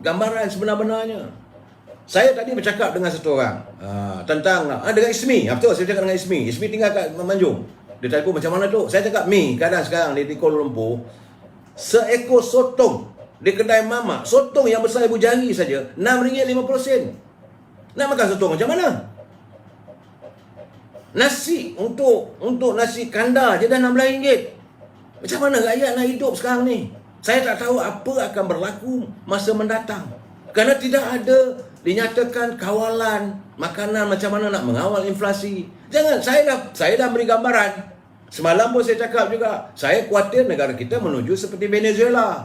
gambaran sebenar-benarnya. Saya tadi bercakap dengan satu orang tentang dengan Ismi. Betul, saya cakap dengan Ismi. Ismi tinggal kat Manjung. Dia telefon macam mana tu? Saya cakap, keadaan sekarang di Kuala Lumpur, seekor sotong di kedai mamak, sotong yang besar ibu jari saja RM6.50. Nak makan sotong macam mana? Nasi untuk nasi kandar je dah RM16. Macam mana rakyat nak hidup sekarang ni? Saya tak tahu apa akan berlaku masa mendatang. Kerana tidak ada dinyatakan kawalan makanan macam mana nak mengawal inflasi. Jangan, saya dah beri gambaran. Semalam pun saya cakap juga, saya khawatir negara kita menuju seperti Venezuela.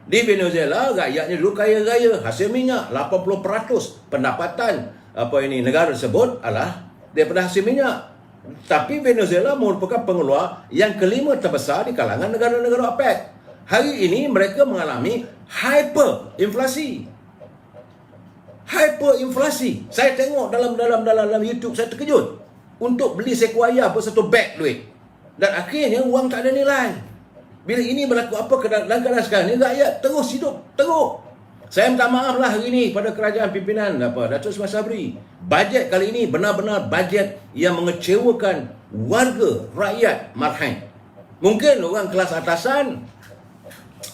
Di Venezuela, rakyatnya dulu kaya-kaya, hasil minyak 80% pendapatan negara tersebut adalah daripada hasil minyak. Tapi Venezuela merupakan pengeluar yang kelima terbesar di kalangan negara-negara OPEC. Hari ini mereka mengalami hyperinflasi. Saya tengok dalam YouTube, saya terkejut. Untuk beli seekor ayam pun satu beg duit. Dan akhirnya wang tak ada nilai. Bila ini berlaku dalam keadaan sekarang ni, rakyat terus hidup teruk. Saya minta maaf lah hari ini pada kerajaan pimpinan Datuk Ismail Sabri. Bajet kali ini benar-benar bajet yang mengecewakan warga rakyat Marhain. Mungkin orang kelas atasan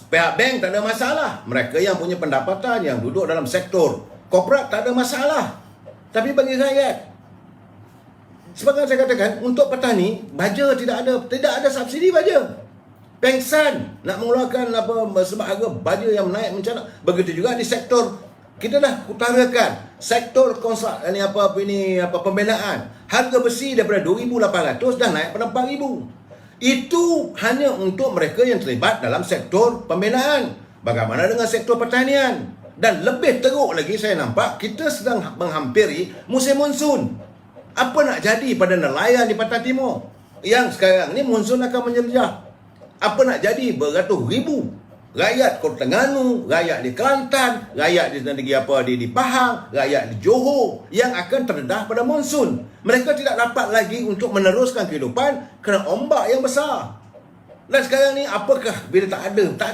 Pihak bank tak ada masalah. Mereka yang punya pendapatan, yang duduk dalam sektor korporat tak ada masalah. Tapi bagi rakyat, sebagai saya katakan, untuk petani, baja tidak ada subsidi baja. Pengsan nak mengeluarkan sebab harga baja yang naik mencarat. Begitu juga di sektor, kita dah utarakan sektor pembinaan. Harga besi daripada 2,800 dah naik pada 4,000. Itu hanya untuk mereka yang terlibat dalam sektor pembinaan. Bagaimana dengan sektor pertanian? Dan lebih teruk lagi, saya nampak kita sedang menghampiri musim monsun. Apa nak jadi pada nelayan di Pantai Timur yang sekarang ni monsun akan menjelajah? Apa nak jadi beratus ribu rakyat Kota Terengganu, rakyat di Kelantan, rakyat di Pahang, rakyat di Johor yang akan terdedah pada monsun. Mereka tidak dapat lagi untuk meneruskan kehidupan kerana ombak yang besar. Dan sekarang ni apakah bila tak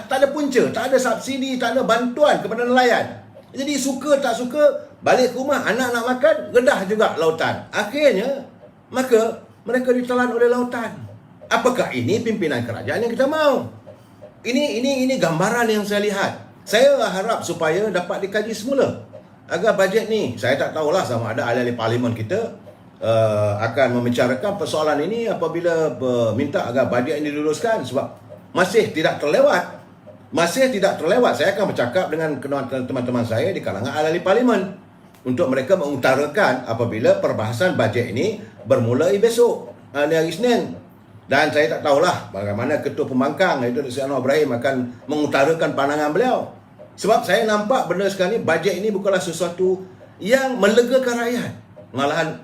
ada punca, tak ada subsidi, tak ada bantuan kepada nelayan. Jadi suka tak suka, balik ke rumah, anak nak makan, redah juga lautan. Akhirnya, maka mereka ditelan oleh lautan. Apakah ini pimpinan kerajaan yang kita mahu? Ini gambaran yang saya lihat. Saya harap supaya dapat dikaji semula. Agar bajet ni, saya tak tahulah sama ada ahli-ahli parlimen kita akan membicarakan persoalan ini apabila minta agar bajet ini diluluskan. Sebab masih tidak terlewat. Saya akan bercakap dengan teman-teman saya di kalangan ahli parlimen untuk mereka mengutarakan apabila perbahasan bajet ini bermula besok, hari Isnin. Dan saya tak tahulah bagaimana Ketua Pembangkang iaitu Dr. Anwar Ibrahim akan mengutarakan pandangan beliau. Sebab saya nampak benda sekarang ni, bajet ini bukanlah sesuatu yang melegakan rakyat, malahan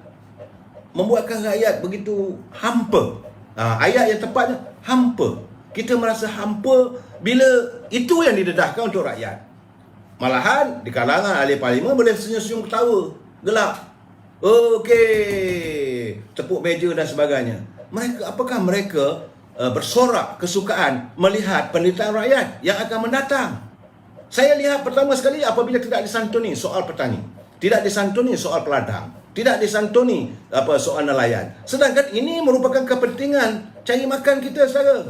membuatkan rakyat begitu hampa. Ayat yang tepatnya hampa. Kita merasa hampa bila itu yang didedahkan untuk rakyat. Malahan di kalangan ahli parlimen boleh senyum-senyum ketawa, gelak. Okey, tepuk meja dan sebagainya. Apakah mereka bersorak kesukaan melihat penderitaan rakyat yang akan mendatang? Saya lihat pertama sekali apabila tidak disantuni soal petani, tidak disantuni soal peladang, tidak disantuni soal nelayan. Sedangkan ini merupakan kepentingan cari makan kita saudara.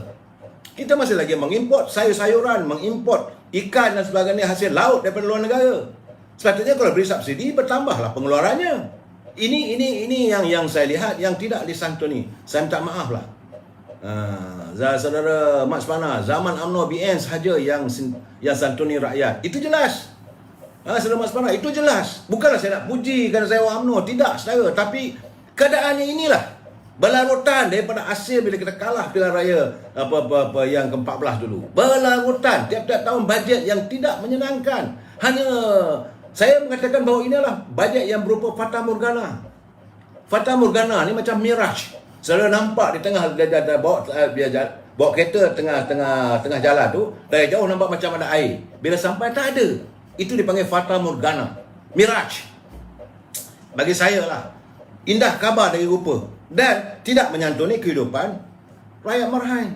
Kita masih lagi mengimport sayur-sayuran, mengimport ikan dan sebagainya hasil laut daripada luar negara. Sepatutnya kalau beri subsidi bertambahlah pengeluarannya. Ini yang saya lihat yang tidak disantuni. Saya minta maaf lah. Saudara Mat Sepana, zaman UMNO BN sahaja yang santuni rakyat. Itu jelas. Saudara Mat Sepana, itu jelas. Bukanlah saya nak puji kerana saya orang UMNO. Tidak, saudara. Tapi keadaannya inilah. Berlarutan daripada hasil bila kita kalah pilihan raya yang ke-14 dulu. Berlarutan tiap-tiap tahun bajet yang tidak menyenangkan. Hanya saya mengatakan bahawa inilah bajet yang berupa Fata Morgana. Fata Morgana ni macam mirage. Saudara nampak di tengah bawa kereta tengah jalan tu, dari jauh nampak macam ada air. Bila sampai tak ada. Itu dipanggil Fata Morgana. Mirage. Bagi saya lah, indah kabar dari rupa dan tidak menyantuni kehidupan rakyat Marhain.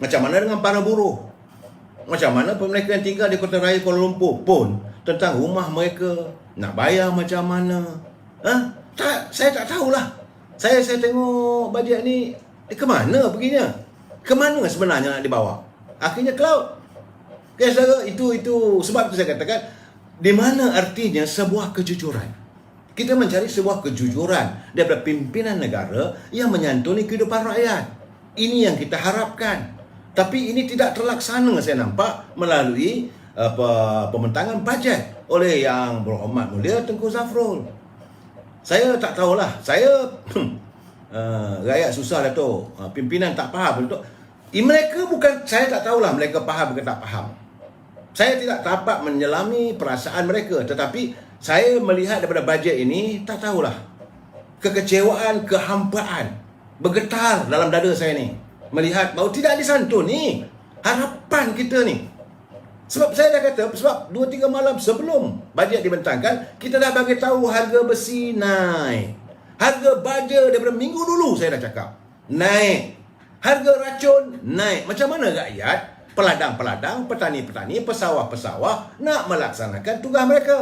Macam mana dengan para buruh? Macam mana mereka yang tinggal di Kota Raya Kuala Lumpur pun tentang rumah mereka nak bayar macam mana? Saya tak tahulah. Saya tengok bajet ni ke mana perginya? Ke mana sebenarnya nak dibawa? Akhirnya ke laut. Okay, saudara, itu sebab itu saya katakan di mana artinya sebuah kejujuran. Kita mencari sebuah kejujuran daripada pimpinan negara yang menyantuni kehidupan rakyat. Ini yang kita harapkan. Tapi ini tidak terlaksana saya nampak melalui pembentangan bajet oleh Yang Berhormat Mulia Tengku Zafrul. Saya tak tahulah. Rakyat susah dah tu. Pimpinan tak faham betul. Mereka bukan, saya tak tahulah mereka faham ke tak faham. Saya tidak dapat menyelami perasaan mereka. Tetapi saya melihat daripada bajet ini, tak tahulah. Kekecewaan, kehampaan bergetar dalam dada saya ni. Melihat bahawa tidak disantuni harapan kita ni. Sebab saya dah kata, sebab 2-3 malam sebelum bajet dibentangkan, kita dah bagi tahu harga besi naik. Harga baja daripada minggu dulu saya dah cakap naik. Harga racun naik. Macam mana rakyat, peladang-peladang, petani-petani, pesawah-pesawah nak melaksanakan tugas mereka?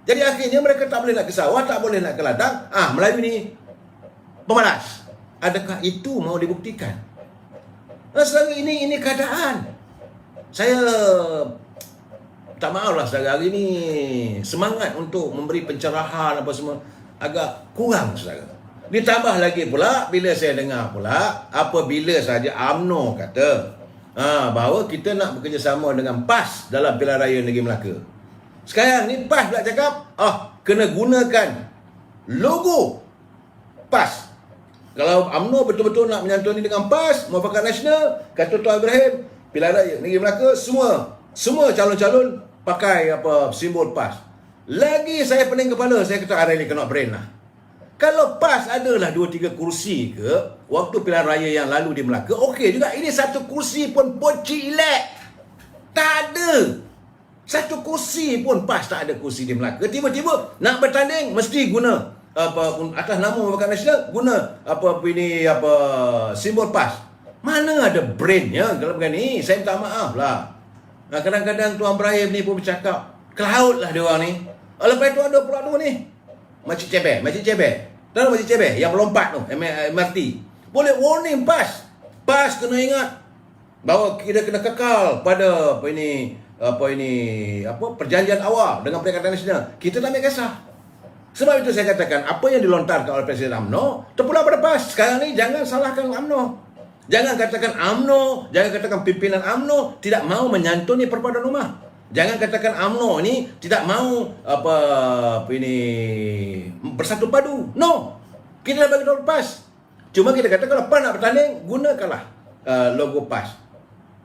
Jadi akhirnya mereka tak boleh nak ke sawah, tak boleh nak ke ladang. Melayu ni pemalas. Adakah itu mau dibuktikan? Sekarang ini keadaan. Saya tak maaf lah saudara, hari ni semangat untuk memberi pencerahan apa semua agak kurang saudara. Ditambah lagi pula bila saya dengar pula apabila saja UMNO kata bahawa kita nak bekerjasama dengan PAS dalam Pilihan Raya Negeri Melaka. Sekarang ni PAS pula cakap kena gunakan logo PAS. Kalau UMNO betul-betul nak menyantuni dengan PAS, Muafakat Nasional, kata Tuan Ibrahim, Pilihan Raya Negeri Melaka, semua calon-calon pakai simbol PAS. Lagi saya pening kepala, saya kata hari ni kena brain lah. Kalau PAS adalah 2-3 kursi ke waktu pilihan raya yang lalu di Melaka, okey juga. Ini satu kursi pun poci elek. Tak ada. Satu kursi pun PAS tak ada kursi di Melaka. Tiba-tiba nak bertanding mesti guna atas nama Muafakat Nasional guna simbol PAS. Mana ada brainnya kalau begini? Saya minta maaf lah. Kadang-kadang Tuan Ibrahim ni pun bercakap cloud lah dia orang ni. Lepas tu ada pula tu ni Makcik Cebeh. Tahu Makcik Cebeh yang melompat tu MRT. Boleh warning PAS. PAS kena ingat bahawa kita kena kekal pada perjanjian awal dengan Perikatan Nasional. Kita tak ambil kisah. Sebab itu saya katakan apa yang dilontarkan oleh Presiden UMNO terpulang pada PAS. Sekarang ni jangan salahkan UMNO. Jangan katakan UMNO, jangan katakan pimpinan UMNO tidak mau menyantuni perpaduan rumah. Jangan katakan UMNO ni tidak mau bersatu padu. No. Kita dah bagi tahu PAS. Cuma kita kata kalau PAS nak bertanding, gunakanlah logo PAS.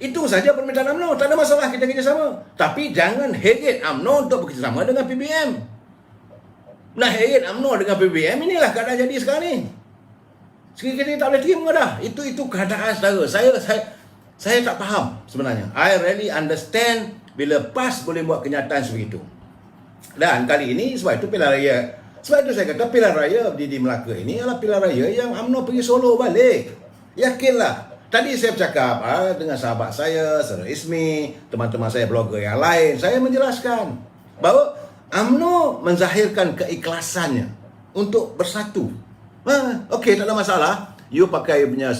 Itu saja permintaan UMNO. Tak ada masalah kita kerjasama. Tapi jangan heret UMNO untuk bekerjasama dengan PBM. Nah, heret UMNO dengan PBM, inilah keadaan jadi sekarang ni. Sekali-kali tak boleh terima dah. Itu keadaan saudara. Saya tak faham sebenarnya. I really understand bila PAS boleh buat kenyataan sebegitu. Dan kali ini sebab itu pilihan raya. Sebab itu saya kata pilihan raya di Melaka ini adalah pilihan raya yang UMNO pergi Solo balik. Yakinlah. Tadi saya bercakap dengan sahabat saya, Saudara Ismi, teman-teman saya blogger yang lain. Saya menjelaskan bahawa UMNO menzahirkan keikhlasannya untuk bersatu. Okey, tak ada masalah. You pakai punya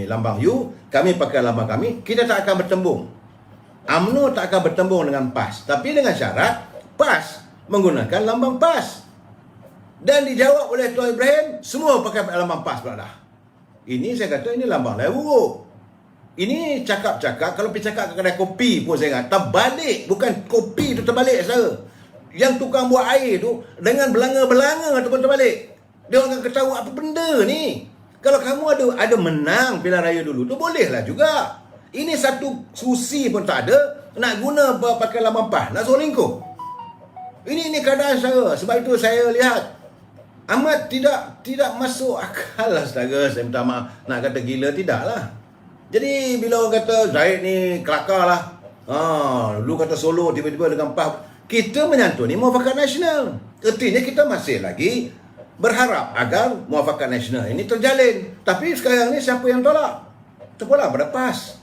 lambang you, kami pakai lambang kami. Kita tak akan bertembung. UMNO tak akan bertembung dengan PAS. Tapi dengan syarat PAS menggunakan lambang PAS. Dan dijawab oleh Tuan Ibrahim, semua pakai lambang PAS pula dah. Ini saya kata ini lambang lain buruk. Ini cakap-cakap, kalau pergi cakap ke kedai kopi pun saya kata terbalik. Bukan kopi tu terbalik saudara. Yang tukang buat air tu dengan belanga-belanga tu pun terbalik. Dia orang akan ketahui apa benda ni. Kalau kamu ada menang pilihan raya dulu tu bolehlah juga. Ini satu susi pun tak ada. Nak guna pakai lambang PAS, nak suruh lingkup. Ini keadaan saya. Sebab itu saya lihat amat tidak masuk akal lah saudara. Saya minta maaf. Nak kata gila, tidaklah. Jadi bila orang kata Zahid ni kelakar lah. Lu kata Solo tiba-tiba dengan PAS. Kita menyantuni Muafakat Nasional. Artinya kita masih lagi berharap agar Muafakat Nasional ini terjalin. Tapi sekarang ni siapa yang tolak? Terpulang pada PAS.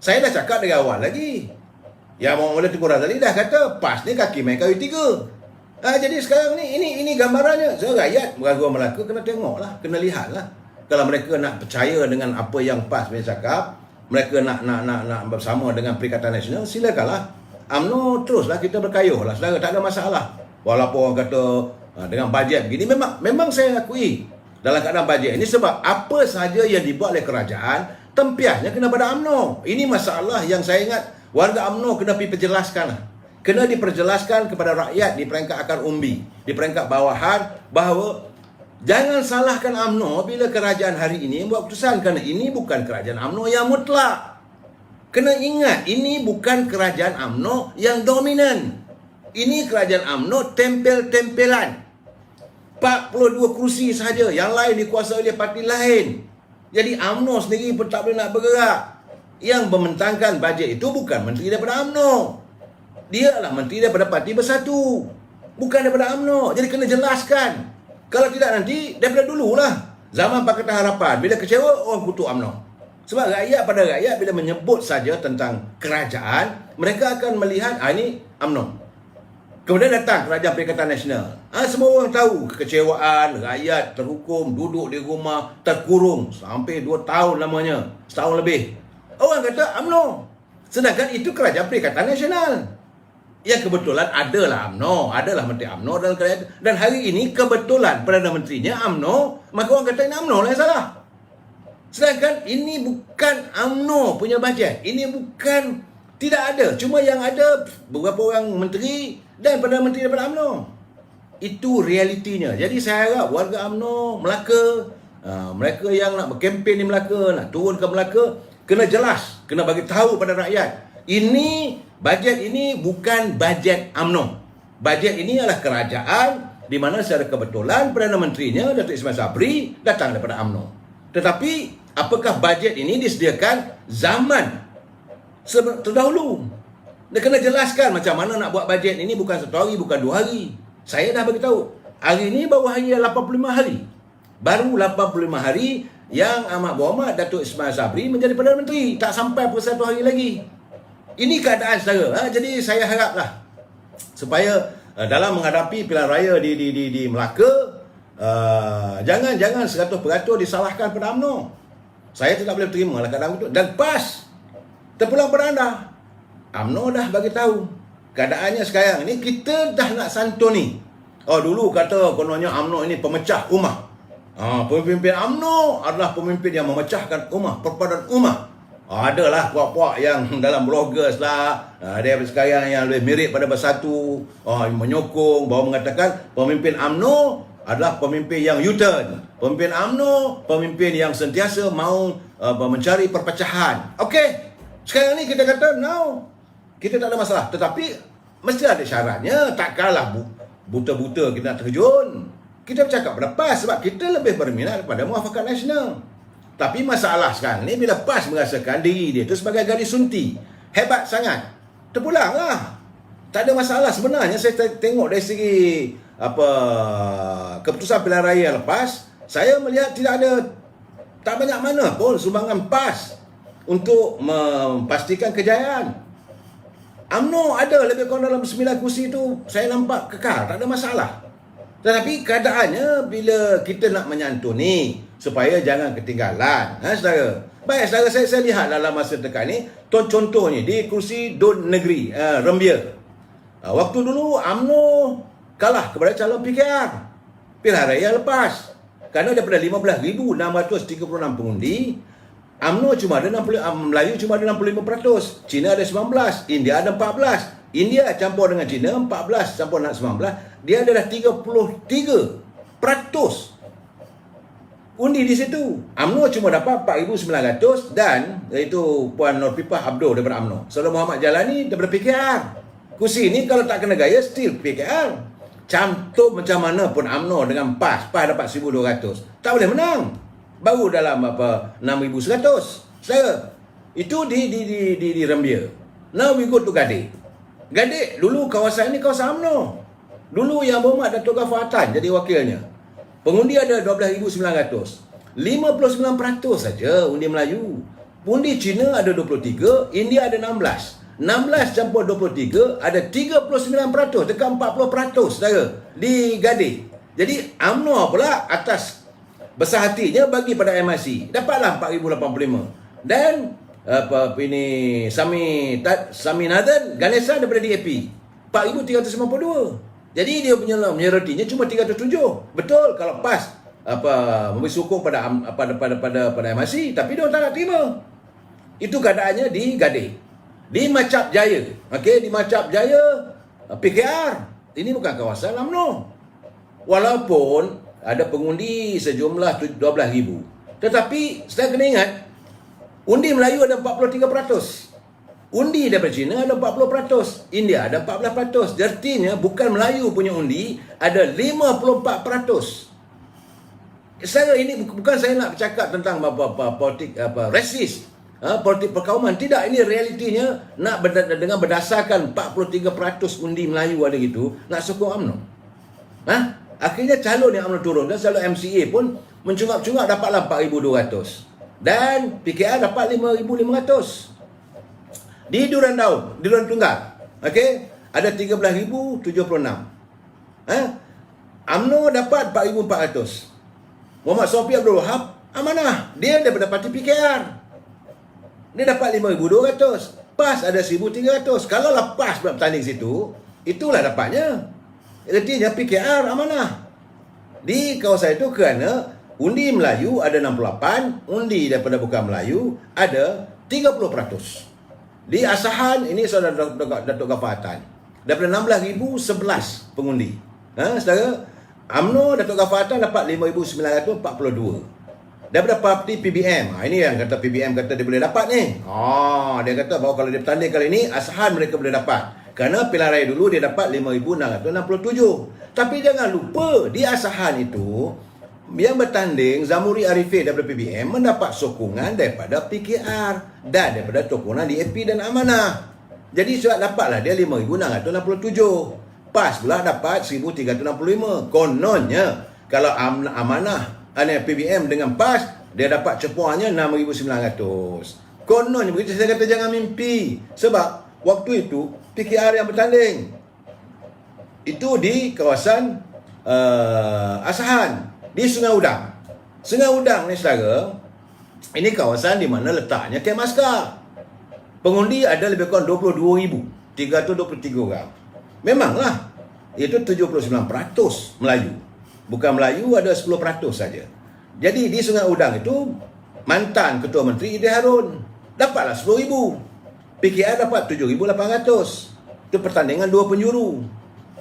Saya dah cakap dari awal lagi. Yang Muhammad Tengku Razali dah kata PAS ni kaki main kayu tiga. Jadi sekarang ni ini gambarannya. So rakyat Meragua Melaka kena tengok lah, kena lihat lah. Kalau mereka nak percaya dengan apa yang PAS punya cakap, mereka nak bersama dengan Perikatan Nasional, silakanlah. UMNO teruslah kita berkayuh lah saudara, tak ada masalah. Walaupun orang kata dengan bajet begini, memang saya akui dalam keadaan bajet ini sebab apa sahaja yang dibuat oleh kerajaan tempiasnya kena pada UMNO. Ini masalah yang saya ingat warga UMNO kena diperjelaskan lah. Kena diperjelaskan kepada rakyat di peringkat akar umbi, di peringkat bawahan, bahawa jangan salahkan UMNO bila kerajaan hari ini buat keputusan, kerana ini bukan kerajaan UMNO yang mutlak. Kena ingat, ini bukan kerajaan UMNO yang dominan. Ini kerajaan UMNO tempel-tempelan. 42 kerusi sahaja, yang lain dikuasai oleh parti lain. Jadi UMNO sendiri pun tak boleh nak bergerak. Yang membentangkan bajet itu bukan menteri daripada UMNO. Dia adalah menteri daripada Parti Bersatu, bukan daripada UMNO. Jadi kena jelaskan. Kalau tidak nanti daripada dululah zaman Pakatan Harapan, bila kecewa orang kutuk UMNO. Sebab pada rakyat bila menyebut saja tentang kerajaan, mereka akan melihat ini UMNO. Kemudian datang Kerajaan Perikatan Nasional. Semua orang tahu kekecewaan, rakyat terhukum, duduk di rumah, terkurung sampai 2 tahun lamanya, setahun lebih. Orang kata UMNO. Sedangkan itu Kerajaan Perikatan Nasional. Ya kebetulan adalah UMNO, adalah Menteri UMNO dalam kerajaan. Dan hari ini kebetulan Perdana Menterinya UMNO, maka orang kata ini UMNO lah yang salah. Sedangkan ini bukan UMNO punya bajet. Ini bukan, tidak ada. Cuma yang ada beberapa orang menteri dan Perdana Menteri daripada UMNO. Itu realitinya. Jadi saya harap warga UMNO Melaka, mereka yang nak berkempen di Melaka, nak turun ke Melaka, kena jelas, kena bagi tahu pada rakyat. Ini bajet ini bukan bajet UMNO. Bajet ini adalah kerajaan di mana secara kebetulan Perdana Menterinya Datuk Ismail Sabri datang daripada UMNO. Tetapi apakah bajet ini disediakan zaman terdahulu? Dia kena jelaskan macam mana nak buat bajet ini, bukan 1 hari, bukan 2 hari. Saya dah bagi tahu. Hari ini baru hari 85 hari. Baru 85 hari yang Amat Berhormat Datuk Ismail Sabri menjadi Perdana Menteri. Tak sampai pun 1 hari lagi. Ini keadaan saudara. Jadi saya haraplah supaya dalam menghadapi pilihan raya di Melaka, jangan 100% disalahkan pada UMNO. Saya tidak boleh terima lah keadaan itu. Dan PAS terpulang pada anda. UMNO dah bagi tahu keadaannya sekarang ini kita dah nak santuni. Oh dulu kata kononnya UMNO ini pemecah ummah. Pemimpin UMNO adalah pemimpin yang memecahkan ummah, perpaduan ummah. Adalah puak-puak yang dalam bloggers lah, dia sekarang yang lebih mirip pada bersatu, menyokong bahawa mengatakan pemimpin UMNO adalah pemimpin yang U-turn. Pemimpin UMNO, pemimpin yang sentiasa mahu mencari perpecahan. Okey, sekarang ni kita kata no, kita tak ada masalah. Tetapi mesti ada syaratnya. Takkanlah buta-buta kita nak terjun. Kita bercakap pada PAS sebab kita lebih berminat kepada muafakat nasional. Tapi masalah sekarang ni bila PAS merasakan diri dia tu sebagai gadis sunti, hebat sangat, terpulanglah. Tak ada masalah sebenarnya. Saya tengok dari segi keputusan pilihan raya lepas, saya melihat tak banyak mana pun sumbangan PAS untuk memastikan kejayaan. UMNO ada lebih kurang dalam 9 kursi tu saya nampak kekal, tak ada masalah. Tetapi keadaannya bila kita nak menyantuni supaya jangan ketinggalan, saudara. Baik, saudara, saya lihat dalam masa dekat ni, contohnya di kursi Dun Negeri, Rembia. Waktu dulu UMNO kalah kepada calon PKR pilihan raya lepas. Kerana daripada 15,636 pengundi, UMNO cuma ada 60, Melayu cuma ada 65%, Cina ada 19%, India ada 14%. India campur dengan Cina 14 campur dengan 19, dia adalah 33% undi di situ. UMNO cuma dapat 4,900 dan iaitu Puan Nurpipah Abdul daripada UMNO. Saudara Muhammad Jalani daripada PKR. Kursi ni kalau tak kena gaya still PKR. Cantum macam mana pun UMNO dengan PAS dapat 1,200. Tak boleh menang. Baru dalam 6,100. Saudara, itu di Rembia. Now we go to Gadik. Gadik dulu kawasan ini kawasan UMNO. Dulu Yang Berhormat Datuk Ghaffar Hattan jadi wakilnya. Pengundi ada 12,900. 59% saja undi Melayu. Undi Cina ada 23, India ada 16. 16 campur 23 ada 39%, dekat 40% saudara di Gadik. Jadi UMNO pula atas besar hatinya bagi pada MIC. Dapatlah 4,085. Dan Sami Nathan Ganesha daripada DAP 4,352. Jadi dia punya majoritinya cuma 307. Betul kalau PAS memberi sokong pada MIC, tapi dia tak nak terima. Itu keadaannya di Gadik. Di Macap Jaya, okey, di Macap Jaya PKR. Ini bukan kawasan UMNO. Walaupun ada pengundi sejumlah 12,000. Tetapi saya kena ingat, undi Melayu ada 43%. Undi daripada Cina ada 40%. India ada 14%. Artinya bukan Melayu punya undi ada 54%. Ini bukan saya nak bercakap tentang politik rasis, politik perkauman. Tidak, ini realitinya nak dengan berdasarkan 43% undi Melayu ada gitu, nak sokong UMNO. Akhirnya calon yang UMNO turun dan calon MCA pun mencungap-cungap dapatlah 4,200. Dan PKR dapat 5,500. Di Duran Daun, di Duran Tunggal, okey, ada 13,076. UMNO dapat 4,400. Muhammad Sofi Abdul Wahab amanah, dia daripada parti PKR. Dia dapat 5,200. PAS ada 1,300. Kalau lah PAS bertanding situ, itulah dapatnya. Artinya PKR amanah. Di kawasan itu kerana undi Melayu ada 68, undi daripada bukan Melayu ada 30%. Di Asahan, ini saudara Datuk Ghaffar Hatan, daripada 16,011 pengundi. Saudara, UMNO Datuk Ghaffar Hatan dapat 5,942. Daripada parti PBM, ini yang kata PBM kata dia boleh dapat ni. Dia kata bahawa kalau dia bertanding kali ni, Asahan mereka boleh dapat. Kerana pilihan raya dulu dia dapat 5,667. Tapi jangan lupa, di Asahan itu, yang bertanding Zamuri Arifin daripada PBM mendapat sokongan daripada PKR dan daripada sokongan DAP dan Amanah. Jadi surat dapatlah dia 5,667. PAS pula dapat 1,365. Kononnya kalau Amanah PBM dengan PAS dia dapat cepuannya 6,900. Kononnya begitu. Saya kata jangan mimpi. Sebab waktu itu PKR yang bertanding itu di kawasan Asahan, di Sungai Udang. Sungai Udang ni saudara, ini kawasan di mana letaknya Kem Askar. Pengundi ada lebih kurang 22,323 orang. Memanglah, itu 79% Melayu. Bukan Melayu, ada 10% saja. Jadi di Sungai Udang itu, mantan Ketua Menteri Idi Harun dapatlah 10,000. PKR dapat 7,800. Itu pertandingan 2 penjuru.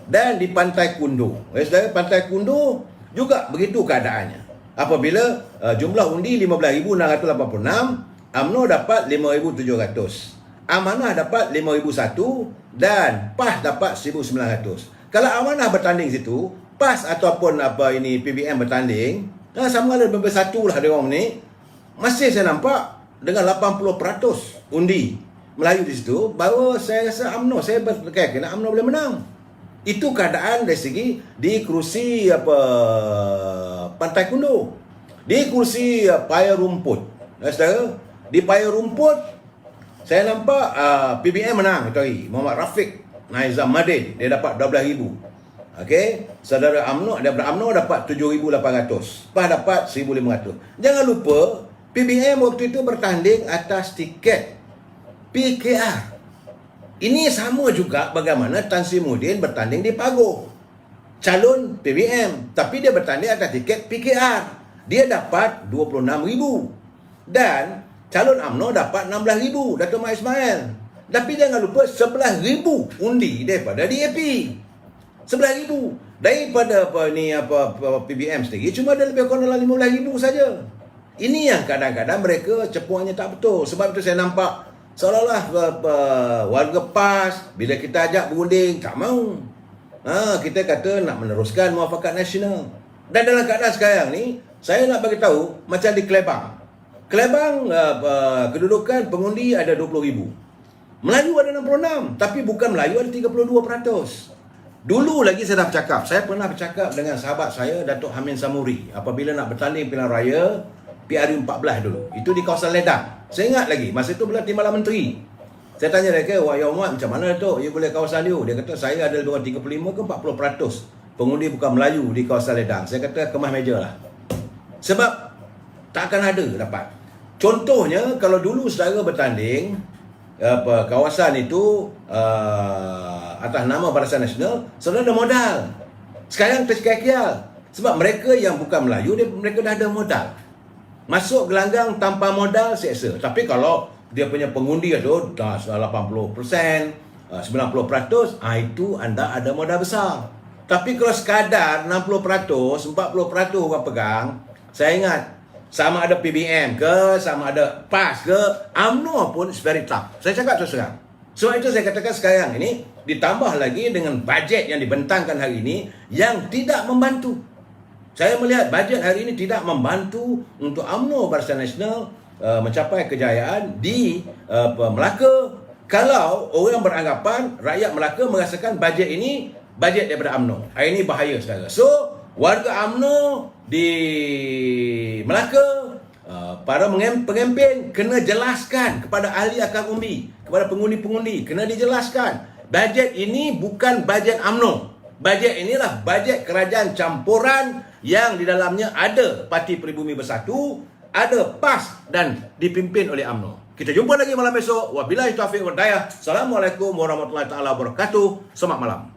Dan di Pantai Kundo, saudara, Pantai Kundo juga begitu keadaannya. Apabila jumlah undi 15,686, UMNO dapat 5,700. Amanah dapat 5,001 dan PAS dapat 1,900. Kalau Amanah bertanding situ, PAS ataupun PBM bertanding, sama ada bersatu lah dia orang ni, masih saya nampak dengan 80% undi Melayu di situ, bahawa saya rasa UMNO, saya berkira UMNO boleh menang. Itu keadaan dari segi di kerusi Pantai Kundo. Di kerusi Paya Rumput, saudara, di Paya Rumput saya nampak PBM menang itu hari. Muhammad Rafiq Naizam Madin, dia dapat 12,000. Okey, saudara daripada UMNO dapat 7,800. PAS dapat 1,500. Jangan lupa PBM waktu itu bertanding atas tiket PKR. Ini sama juga bagaimana Tan Sri Muhyiddin bertanding di Pagoh. Calon PBM, tapi dia bertanding atas tiket PKR. Dia dapat 26,000. Dan calon UMNO dapat 16,000, Dato' Mak Ismail. Tapi jangan lupa 11,000 undi daripada DAP. 11,000. Daripada PBM sendiri cuma ada lebih kurang dalam 15,000 saja. Ini yang kadang-kadang mereka cepuannya tak betul. Sebab itu saya nampak seolah-olah warga PAS bila kita ajak berunding tak mau. Kita kata nak meneruskan muafakat nasional. Dan dalam keadaan sekarang ni, saya nak bagi tahu macam di Kelabang. Kelabang kedudukan pengundi ada 20,000. Melayu ada 66, tapi bukan Melayu ada 32%. Dulu lagi saya dah bercakap. Saya pernah bercakap dengan sahabat saya, Datuk Hamid Samuri, apabila nak bertanding pilihan raya PRU 14 dulu. Itu di kawasan Ledang. Saya ingat lagi, masa itu bila Timbalan Menteri. Saya tanya dia, "Wah, ya Muhammad, macam mana Datuk? You boleh kawasan dia?" Dia kata, "Saya ada lebih kurang 35 ke 40% pengundi bukan Melayu di kawasan Ledang." Saya kata, "Kemas meja lah." Sebab tak akan ada dapat. Contohnya, kalau dulu saudara bertanding kawasan itu atas nama Barisan Nasional, saudara ada modal. Sekarang terkial-kial. Sebab mereka yang bukan Melayu, mereka dah ada modal. Masuk gelanggang tanpa modal, seksa. Tapi kalau dia punya pengundi itu dah 80%, 90%, itu anda ada modal besar. Tapi kalau sekadar 60%, 40% orang pegang, saya ingat, sama ada PBM ke, sama ada PAS ke, UMNO pun is very tough. Saya cakap terus terang. Sebab itu saya katakan sekarang ini, ditambah lagi dengan bajet yang dibentangkan hari ini, yang tidak membantu. Saya melihat bajet hari ini tidak membantu untuk UMNO Barisan Nasional mencapai kejayaan di Melaka. Kalau orang beranggapan rakyat Melaka merasakan bajet ini bajet daripada UMNO, ini bahaya saudara. So warga UMNO di Melaka, para pengempen kena jelaskan kepada ahli akar umbi, kepada pengundi-pengundi, kena dijelaskan bajet ini bukan bajet UMNO. Bajet inilah bajet kerajaan campuran yang di dalamnya ada Parti Peribumi Bersatu, ada PAS dan dipimpin oleh UMNO. Kita jumpa lagi malam besok. Wabillahi taufiq wal hidayah. Assalamualaikum warahmatullahi taala wabarakatuh. Selamat malam.